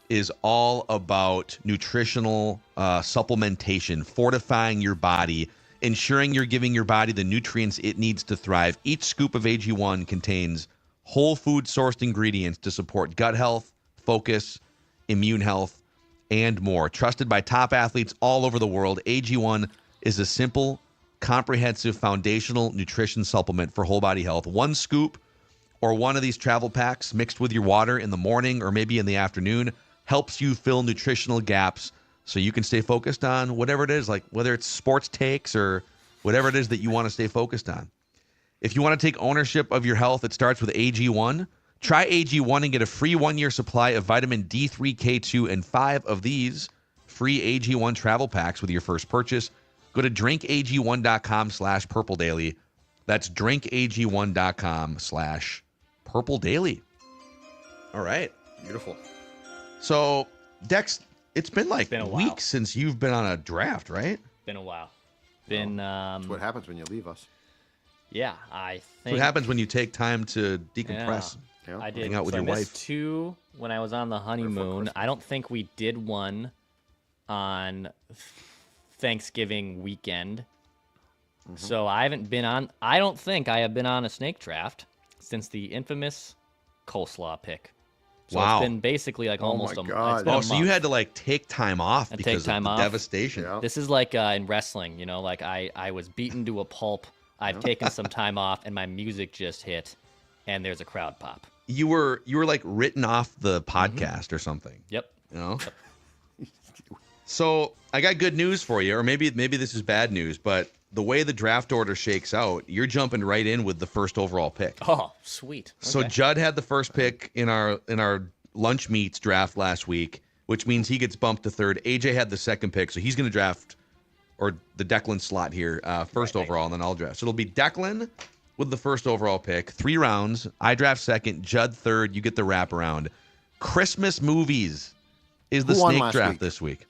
is all about nutritional supplementation, fortifying your body, ensuring you're giving your body the nutrients it needs to thrive. Each scoop of AG1 contains whole food sourced ingredients to support gut health, focus, immune health, and more. Trusted by top athletes all over the world, AG1 is a simple, comprehensive, foundational nutrition supplement for whole body health. One scoop or one of these travel packs mixed with your water in the morning or maybe in the afternoon helps you fill nutritional gaps so you can stay focused on whatever it is, like whether it's sports takes or whatever it is that you want to stay focused on. If you want to take ownership of your health, it starts with AG1. Try AG1 and get a free 1-year supply of vitamin D3, K2, and 5 of these free AG1 travel packs with your first purchase. Go to drinkag1.com/purpledaily. That's drinkag1.com/purpledaily. All right. Beautiful. So, Dex, it's been like a weeks since you've been on a draft, right? Been a while. That's what happens when you leave us. Yeah, I think. That's what happens when you take time to decompress. Yeah. I did. Hang out with so your I missed wife. 2 when I was on the honeymoon. I don't think we did one on Thanksgiving weekend. So I don't think I have been on a snake draft since the infamous coleslaw pick. So Wow. It's been basically like almost my a God. it's been a Oh, so you month. had to like take time off And because take time of the off. devastation. Yeah. This is like in wrestling, like I was beaten to a pulp. I've taken some time off, and my music just hit, and there's a crowd pop. You were like written off the podcast or something. Yep. You know? So I got good news for you, or maybe this is bad news, but the way the draft order shakes out, you're jumping right in with the first overall pick. Oh, sweet. So Okay. Judd had the first pick in our lunch meets draft last week, which means he gets bumped to third. AJ had the second pick, so he's going to draft, or the Declan slot here, first overall, and then I'll draft. So it'll be Declan with the first overall pick, 3 rounds. I draft second, Judd third. You get the wraparound. Christmas movies is the Who won snake last draft week? this week.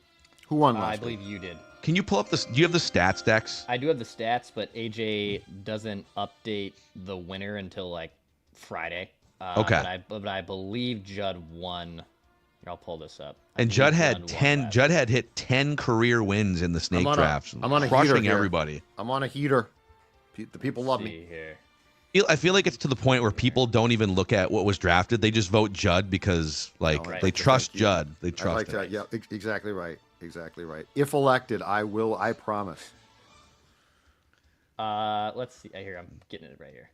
Who won I last week? believe you did. Can you pull up this? Do you have the stats, Dex? I do have the stats, but AJ doesn't update the winner until like Friday. Okay. But I believe Judd won. Here, I'll pull this up. I And believe Judd had won 10. last Judd had hit 10 career wins in the snake drafts. I'm on a crushing heater here. everybody. I'm on a heater. The people love See me. here. I feel like it's to the point where people don't even look at what was drafted. They just vote Judd because, like, Right. they trust Thank you. Judd. They I trust like him. that. Yeah, exactly right. Exactly right. If elected, I promise. Let's see. Here, I'm getting it right here.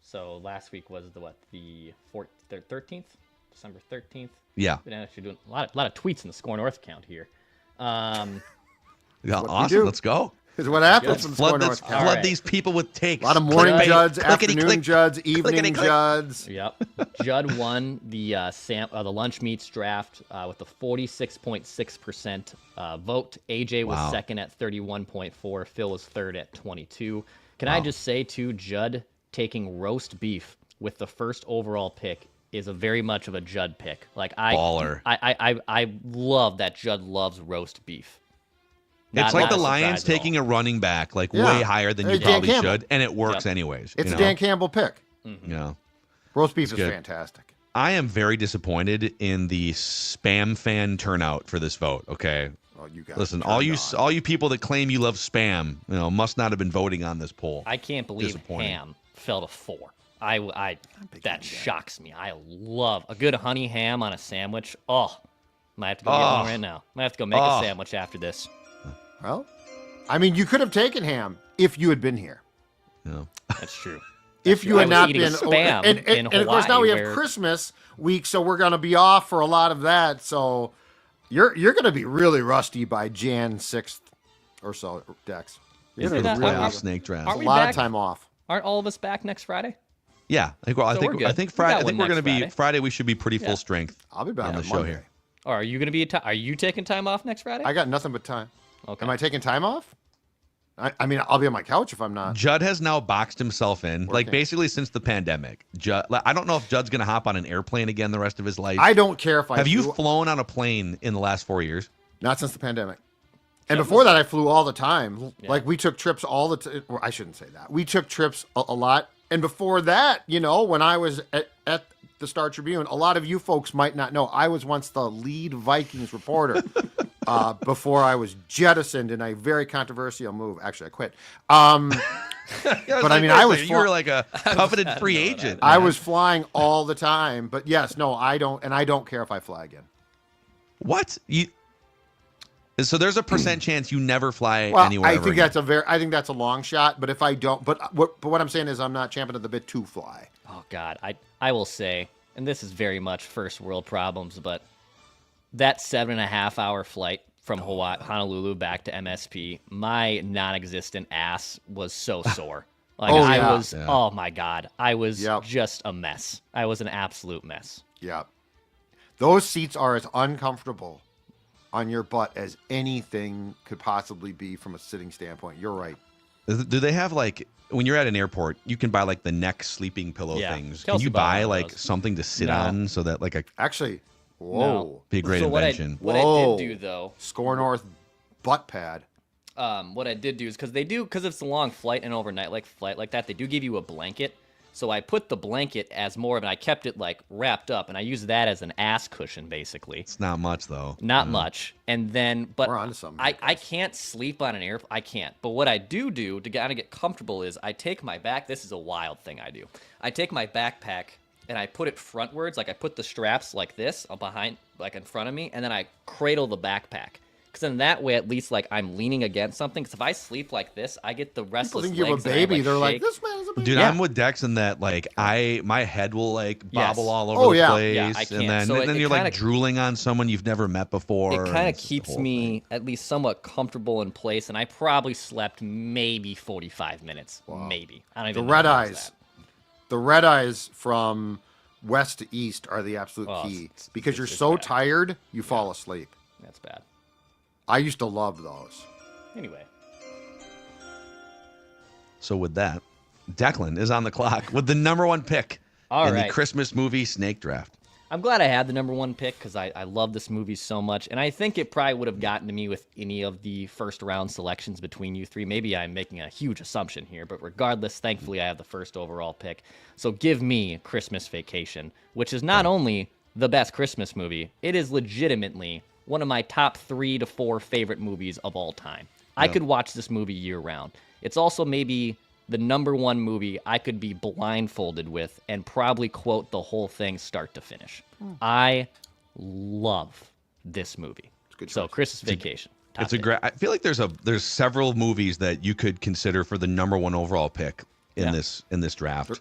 So last week was the 13th, December 13th. Yeah. Been actually doing a lot of tweets in the Score North account here. Yeah, what we awesome. do. Let's go. Is what happens in Flood, Score North County. flood right. these people with takes. A lot of morning Clickbait. Judds, Clickety afternoon click. Judds, evening Clickety click. Judds. Yep. Judd won the lunch meats draft with a 46.6% vote. AJ was Wow. second at 31.4. Phil was third at 22. Can I just say too, Judd taking roast beef with the first overall pick is a very much of a Judd pick. Like Baller. I love that Judd loves roast beef. It's Not- like not the a Lions surprise at all. taking a running back, like Yeah. way higher than Hey, you Dan probably Campbell. should, and it works Yep. anyways. It's you a know? Dan Campbell pick. You know? Roast beef is good. fantastic. I am very disappointed in the spam fan turnout for this vote. Okay, Oh, you got listen, it all turned on. you people that claim you love spam, must not have been voting on this poll. I can't believe Disappointing. ham fell to 4. That shocks me. I love a good honey ham on a sandwich. Oh, might have to go get one right now. Might have to go make a sandwich after this. Well, I mean, you could have taken ham if you had been here. That's true. If you I had was not eating been, spam and in of course now we have Hawaii, where- Christmas week, so we're gonna be off for a lot of that. So you're gonna be really rusty by Jan 6th or so, Dex. You're Isn't gonna be that- really Playoff aren't- snake draft. aren't a we lot back? of time off. Aren't all of us back next Friday? Yeah, I think So we're good. I think We Friday. got I think one we're gonna next be Friday. Friday. We should be pretty full strength. I'll be back on on the show Monday. here. Or are you gonna be? Are you taking time off next Friday? I got nothing but time. Okay. Am I taking time off? I mean, I'll be on my couch if I'm not. Judd has now boxed himself in, like Working. basically since the pandemic. Judd, I don't know if Judd's gonna hop on an airplane again the rest of his life. I don't care if I Have you flew- flown on a plane in the last 4 years? Not since the pandemic. And before that, I flew all the time. Yeah. Like, we took trips all the time. Well, I shouldn't say that. We took trips a lot. And before that, when I was at the Star Tribune, a lot of you folks might not know, I was once the lead Vikings reporter before I was jettisoned in a very controversial move. Actually, I quit. But I mean, I was you were like a coveted free agent. I man. was flying all the time. But yes, no, I don't. And I don't care if I fly again. What you? So there's a percent chance you never fly Well, anywhere. I ever think again. I think that's a long shot. But if I don't, but what I'm saying is, I'm not champing at the bit to fly. Oh God, I will say, and this is very much first world problems, but that 7.5 hour flight from Honolulu back to MSP, my non-existent ass was so sore. Like I was, oh my God, I was just a mess. I was an absolute mess. Yeah. Those seats are as uncomfortable on your butt as anything could possibly be from a sitting standpoint. You're right. Do they have like, when you're at an airport, you can buy like the neck sleeping pillow things. Can you buy like something to sit on so that like a actually, be a great invention. What I did do though, Score North butt pad. What I did do is because it's a long flight and overnight flight like that, they do give you a blanket. So I put the blanket as more of, and I kept it like wrapped up, and I used that as an ass cushion basically. It's not much though. Not much. And then, but we're onto something. I can't sleep on an airplane. I can't. But what I do to kind of get comfortable is I take my this is a wild thing I do. I take my backpack and I put it frontwards, like I put the straps like this behind, like in front of me, and then I cradle the backpack. Because then that way, at least, like, I'm leaning against something. Because if I sleep like this, I get the restless legs. People think you have a baby. They're like, this man is a baby. Dude, I'm with Dex in that, like, my head will, like, bobble all over the place. Yeah, I can't. And then you're, like, drooling on someone you've never met before. It kind of keeps me at least somewhat comfortable in place. And I probably slept maybe 45 minutes. Wow. Maybe. I don't even know. The red eyes from west to east are the absolute key. Because you're so tired, you fall asleep. That's bad. I used to love those. Anyway. So with that, Declan is on the clock with the number 1 pick in the Christmas movie Snake Draft. I'm glad I had the number 1 pick because I love this movie so much. And I think it probably would have gotten to me with any of the first round selections between you three. Maybe I'm making a huge assumption here. But regardless, thankfully, I have the first overall pick. So give me Christmas Vacation, which is not only the best Christmas movie, it is legitimately one of my top 3 to 4 favorite movies of all time. I could watch this movie year round. It's also maybe the number 1 movie I could be blindfolded with and probably quote the whole thing start to finish. I love this movie. It's good. So Christmas Vacation. It's a great. I feel like there's several movies that you could consider for the number 1 overall pick in this draft.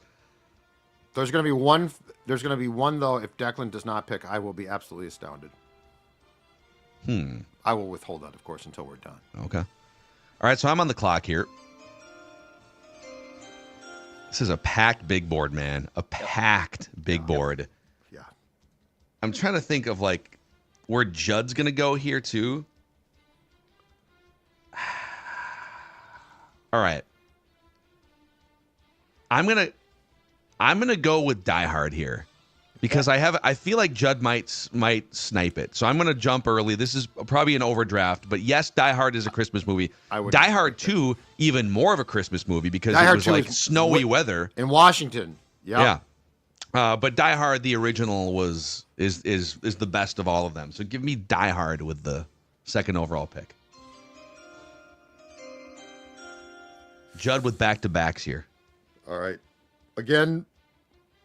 There's going to be one. There's going to be one though. If Declan does not pick, I will be absolutely astounded. I will withhold that, of course, until we're done. Okay. All right, so I'm on the clock here. This is a packed big board, man. A packed big board. Yeah. I'm trying to think of, like, where Judd's going to go here, too. All right. I'm gonna go with Die Hard here. Because I feel like Judd might snipe it. So I'm going to jump early. This is probably an overdraft. But yes, Die Hard is a Christmas movie. Die Hard 2, even more of a Christmas movie because it was like snowy weather. In Washington. Yeah. But Die Hard, the original, is the best of all of them. So give me Die Hard with the second overall pick. Judd with back-to-backs here. All right. Again,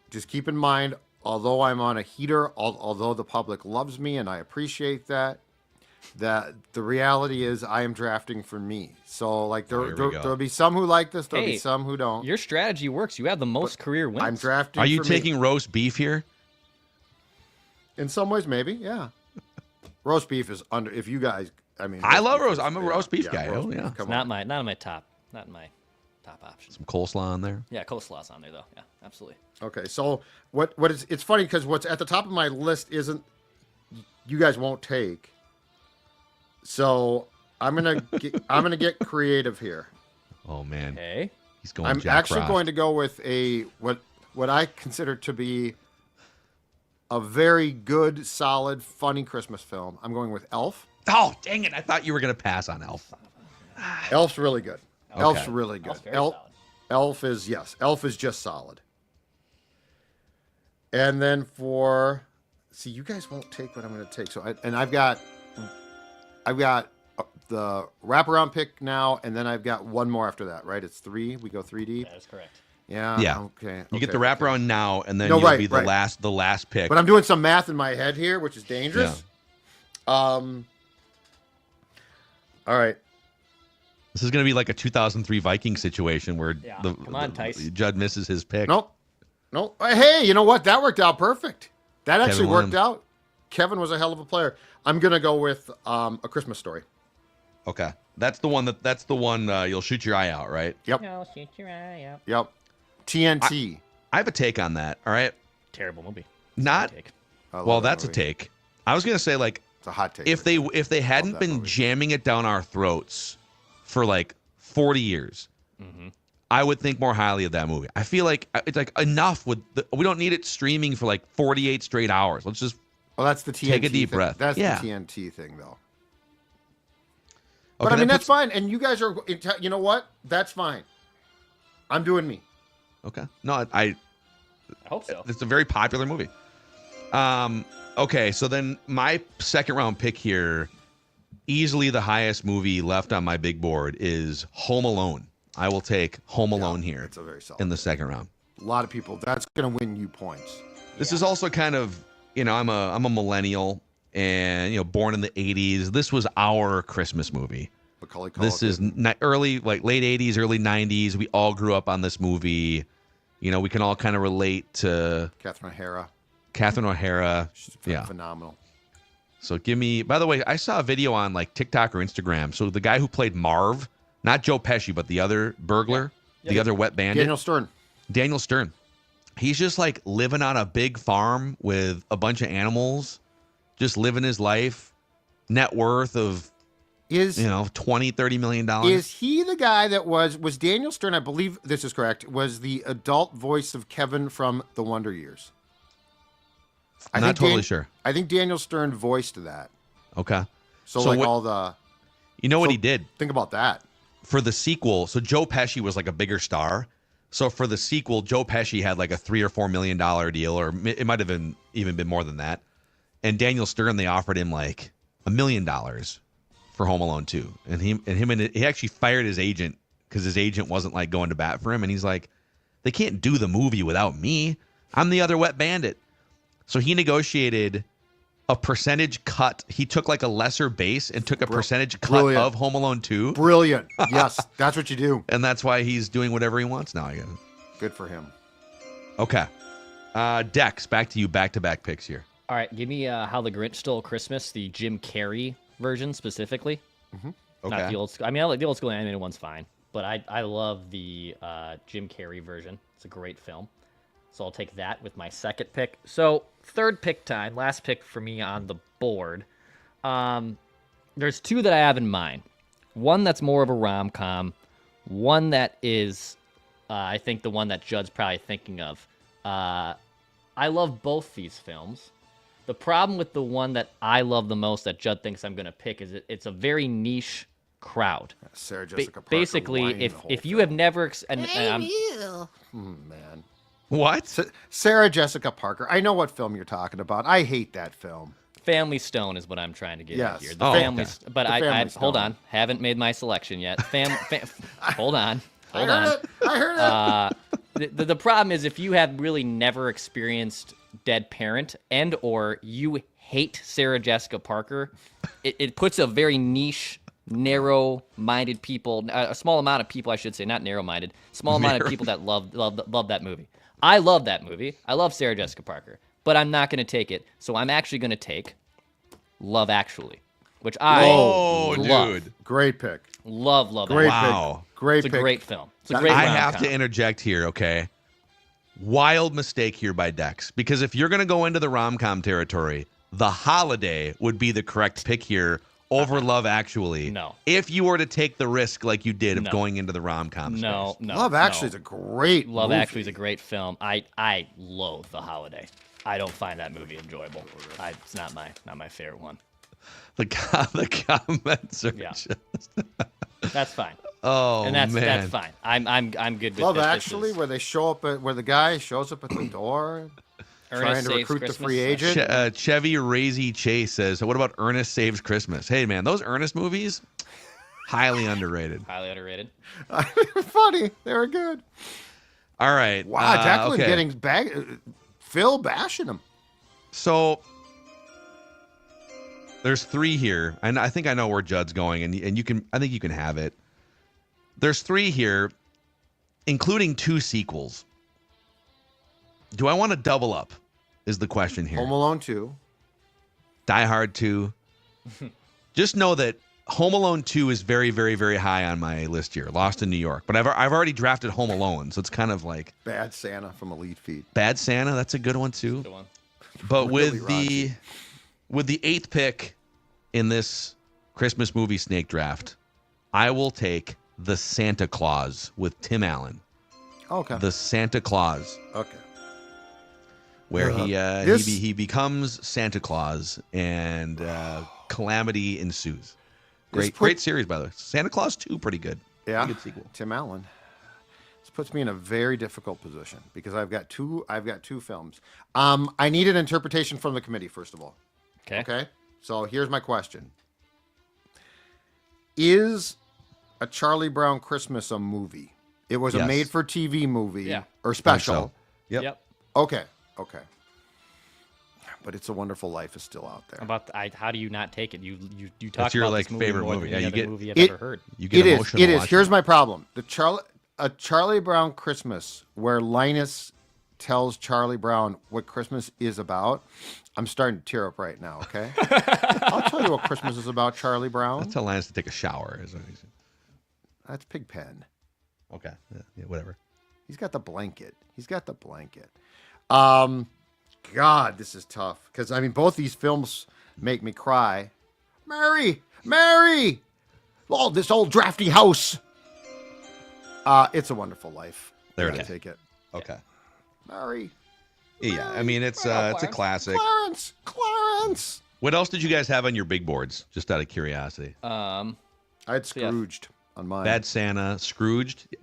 just keep in mind, although I'm on a heater, although the public loves me and I appreciate that the reality is I am drafting for me. So like there'll be some who like this, there'll be some who don't. Your strategy works. You have the most career wins. I'm drafting. Are you taking roast beef here? In some ways, maybe, yeah. Roast beef is under. If you guys, I mean, I love roast. I'm a roast beef guy. Roast beef, it's not in my top option. Some coleslaw on there. Yeah, coleslaw's on there though. Yeah, absolutely. Okay, so what is? It's funny because what's at the top of my list isn't. You guys won't take. So I'm gonna get creative here. Oh man. Okay. He's going. I'm Jack actually Frost. going to go with what I consider to be a very good, solid, funny Christmas film. I'm going with Elf. Oh dang it! I thought you were gonna pass on Elf. Elf's really good. Okay. Elf's really good. Elf is just solid. And then you guys won't take what I'm going to take. So I've got the wraparound pick now, and then I've got one more after that. Right? It's 3. We go 3 deep. That is correct. Yeah. Yeah. Okay. You get the wraparound now, and then you'll be the last pick. But I'm doing some math in my head here, which is dangerous. Yeah. All right. This is going to be like a 2003 Vikings situation where come on, Tice. Judd misses his pick. Nope. Hey, you know what? That worked out perfect. That actually worked Williams. out. Kevin was a hell of a player. I'm going to go with A Christmas Story. Okay. That's the one you'll shoot your eye out, right? Yep. I'll shoot your eye out. Yep. TNT. I have a take on that. All right. Terrible movie. Not. Take. Well, that's a take. I was gonna say like it's a hot take. If they hadn't been jamming it down our throats for like 40 years, I would think more highly of that movie. I feel like it's like enough with we don't need it streaming for like 48 straight hours. Let's just that's the TNT take a deep thing. breath. That's the TNT thing, though. Okay, but I mean, that's fine. And you guys are, you know what? That's fine. I'm doing me. Okay. No, I hope so. It's a very popular movie. Okay, so then my second round pick here, easily the highest movie left on my big board, is Home Alone. I will take Home Alone here. It's a very solid in the second round. A lot of people. That's going to win you points. This is also kind of, I'm a millennial and born in the 80s. This was our Christmas movie. This is late 80s, early 90s. We all grew up on this movie. We can all kind of relate to Catherine O'Hara. She's phenomenal. So by the way, I saw a video on like TikTok or Instagram. So the guy who played Marv, not Joe Pesci, but the other burglar, the other wet bandit. Daniel Stern. He's just like living on a big farm with a bunch of animals, just living his life. Net worth of $20-30 million. Is he the guy that was Daniel Stern? I believe this is correct. Was the adult voice of Kevin from The Wonder Years? I'm not totally sure. I think Daniel Stern voiced that. Okay. So all the. What he did? Think about that. For the sequel, so Joe Pesci was like a bigger star. So for the sequel, Joe Pesci had like a $3 or $4 million deal, or it might have even been more than that. And Daniel Stern, they offered him like $1 million for Home Alone 2. And he actually fired his agent because his agent wasn't like going to bat for him. And he's like, they can't do the movie without me. I'm the other wet bandit. So he negotiated a percentage cut. He took like a lesser base and took a percentage cut of Home Alone 2. Brilliant. Yes, that's what you do. And that's why he's doing whatever he wants now, I guess. Good for him. Okay. Dex, back to you. Back-to-back picks here. All right, give me How the Grinch Stole Christmas, the Jim Carrey version specifically. Okay. Not the old school. I mean, I like the old school animated one's fine, but I love the Jim Carrey version. It's a great film. So I'll take that with my second pick. So third pick time, last pick for me on the board. There's two that I have in mind. One that's more of a rom-com. One that is, I think, the one that Judd's probably thinking of. I love both these films. The problem with the one that I love the most that Judd thinks I'm going to pick is it's a very niche crowd. Sarah Jessica Parker. Basically, if you have never... man. What? Sarah Jessica Parker. I know what film you're talking about. I hate that film. Family Stone is what I'm trying to get at here. Okay. But I hold on. Haven't made my selection yet. Hold on. I heard it. The problem is if you have really never experienced Dead Parent and or you hate Sarah Jessica Parker, it puts a very niche, narrow-minded people, a small amount of people, I should say, not narrow-minded, small amount of people that love that movie. I love that movie. I love Sarah Jessica Parker, but I'm not going to take it. So I'm actually going to take Love Actually, which I love. Dude. Great pick. Love Great Actually. pick. Great It's pick. a great film. It's a great I rom-com. have to interject here, okay? Wild mistake here by Dex, because if you're going to go into the rom-com territory, The Holiday would be the correct pick here over Love Actually. No. If you were to take the risk like you did of going into the rom-com No. space. Love Actually is a great Love movie. Actually is a great film. I loathe The Holiday. I don't find that movie enjoyable. It's not my favorite one. The comments are just... That's fine. Oh, and that's man. fine. I'm good with Love this. Actually, where they show up where the guy shows up at the door trying to recruit the free agent. Chevy Razy Chase says, so what about Ernest Saves Christmas? Hey, man, those Ernest movies, highly underrated. Highly underrated. They were funny. They were good. All right. Wow, Declan getting Phil bashing him. So there's three here, and I think I know where Judd's going, and you can. I think you can have it. There's three here, including 2 sequels. Do I want to double up? Is the question here. Home Alone 2. Die Hard 2. Just know that Home Alone 2 is very, very, very high on my list here. Lost in New York. But I've already drafted Home Alone, so it's kind of like Bad Santa from Elite Feet. Bad Santa, that's a good one too. Good one. But Really with the 8th pick in this Christmas movie snake draft, I will take The Santa Claus with Tim Allen. Okay. The Santa Claus. Okay. Where he becomes Santa Claus and calamity ensues. Great series, by the way. Santa Claus 2, pretty good. Yeah. Pretty good sequel. Tim Allen. This puts me in a very difficult position because I've got two films. I need an interpretation from the committee, first of all. Okay. So here's my question. Is A Charlie Brown Christmas a movie? It was a made-for-TV movie or special. So. Yep. Okay. But It's a Wonderful Life is still out there. How do you not take it? You talk That's your about this movie favorite more movie. than Yeah, any you other get movie I've ever heard. You get emotional. It is. Here's my problem. A Charlie Brown Christmas, where Linus tells Charlie Brown what Christmas is about. I'm starting to tear up right now. Okay. I'll tell you what Christmas is about, Charlie Brown. I'll tell Linus to take a shower. That's Pigpen. Okay. Yeah, whatever. He's got the blanket. God, this is tough. Because, both these films make me cry. Mary! Oh, this old drafty house. It's a Wonderful Life. There it is. Take it. Okay. Mary. Yeah, it's a classic. Clarence. What else did you guys have on your big boards? Just out of curiosity. I had Scrooged on mine. Bad Santa, Scrooged.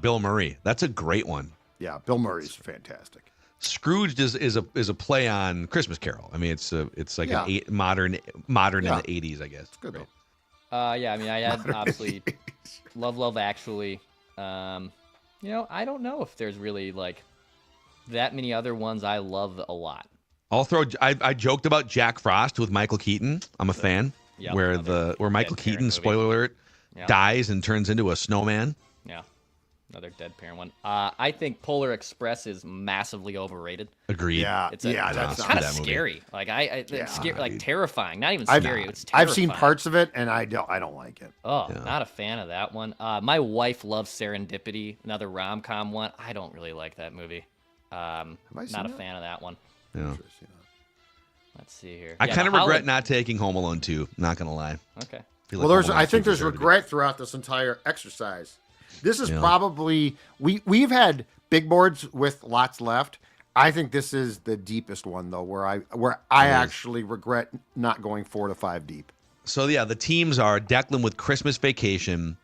Bill Murray. That's a great one. Yeah, Bill Murray's fantastic. Scrooged is a play on Christmas Carol. It's like an modern in the 80s, I guess. It's good though. I had obviously Love Actually. I don't know if there's really like that many other ones I love a lot. I joked about Jack Frost with Michael Keaton. I'm a fan. Yep, where Michael Keaton, spoiler alert, dies and turns into a snowman. Yeah. Another dead parent one. I think Polar Express is massively overrated. Agreed. That's kind of scary. Like it's scary, like terrifying. Not even scary. It's terrifying. I've seen parts of it and I don't like it. Oh, not a fan of that one. My wife loves Serendipity, another rom-com one. I don't really like that movie. Not a fan of that one. Yeah. Let's see here. I kind of regret not taking Home Alone 2. Not gonna lie. Okay. I think there's regret throughout this entire exercise. This is probably we've had big boards with lots left. I think this is the deepest one though, where I actually regret not going 4 to 5 deep. So the teams are Declan with Christmas Vacation,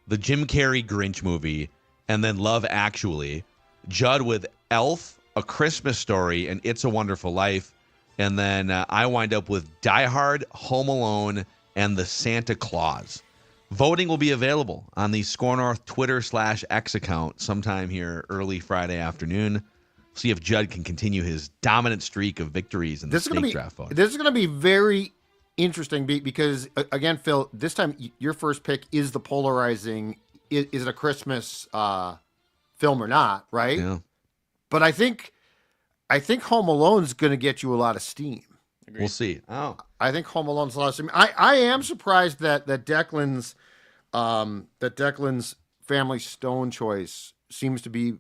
the Jim Carrey Grinch movie, and then Love Actually. Judd with Elf, A Christmas Story, and It's a Wonderful Life, and then I wind up with Die Hard, Home Alone, and The Santa Claus. Voting will be available on the Score North Twitter/X account sometime here early Friday afternoon. See if Judd can continue his dominant streak of victories in the snake draft vote. This is going to be very interesting because, again, Phil, this time your first pick is the polarizing, is it a Christmas film or not, right? Yeah. But I think Home Alone's going to get you a lot of steam. Agreed. We'll see. Oh, I think Home Alone's a lot of steam. I am surprised that Declan's Family Stone choice seems to be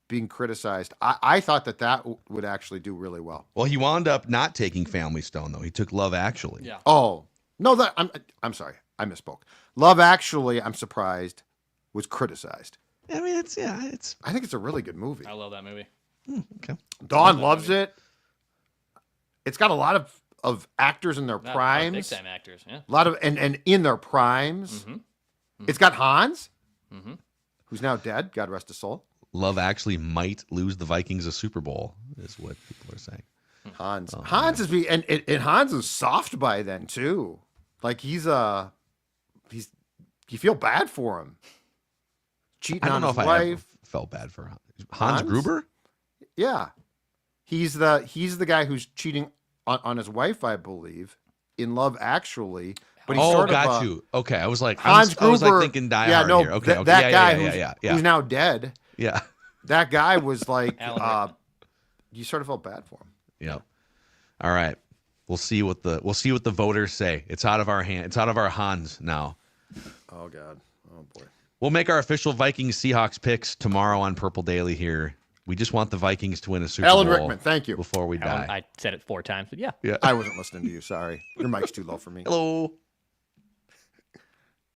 being criticized. I thought that would actually do really well. Well, he wound up not taking Family Stone though. He took Love Actually. Yeah. Oh no, I'm sorry, I misspoke. Love Actually, I'm surprised, was criticized. I mean, it's. I think it's a really good movie. I love that movie. Okay. Dawn loves it. It's got a lot of actors in their primes. Big time actors, yeah. A lot of and in their primes. Mm-hmm. Mm-hmm. It's got Hans, who's now dead. God rest his soul. Love Actually might lose the Vikings a Super Bowl, is what people are saying. Hans and Hans is soft by then too. Like you feel bad for him. Cheating on his wife. I ever felt bad for Hans Gruber. Yeah, he's the guy who's cheating on his wife, I believe, in Love Actually. But he's got you. Okay, I was like, Hans Gruber. I was like thinking Die Hard here. Okay, that guy who's now dead. Yeah, that guy was like, you sort of felt bad for him. Yeah. All right. We'll see what the voters say. It's out of our hand. It's out of our hands now. Oh God. Oh boy. We'll make our official Vikings Seahawks picks tomorrow on Purple Daily here. We just want the Vikings to win a Super Alan Bowl. Rickman, thank you. Before we die. I said it 4 times, but yeah. I wasn't listening to you. Sorry. Your mic's too low for me. Hello.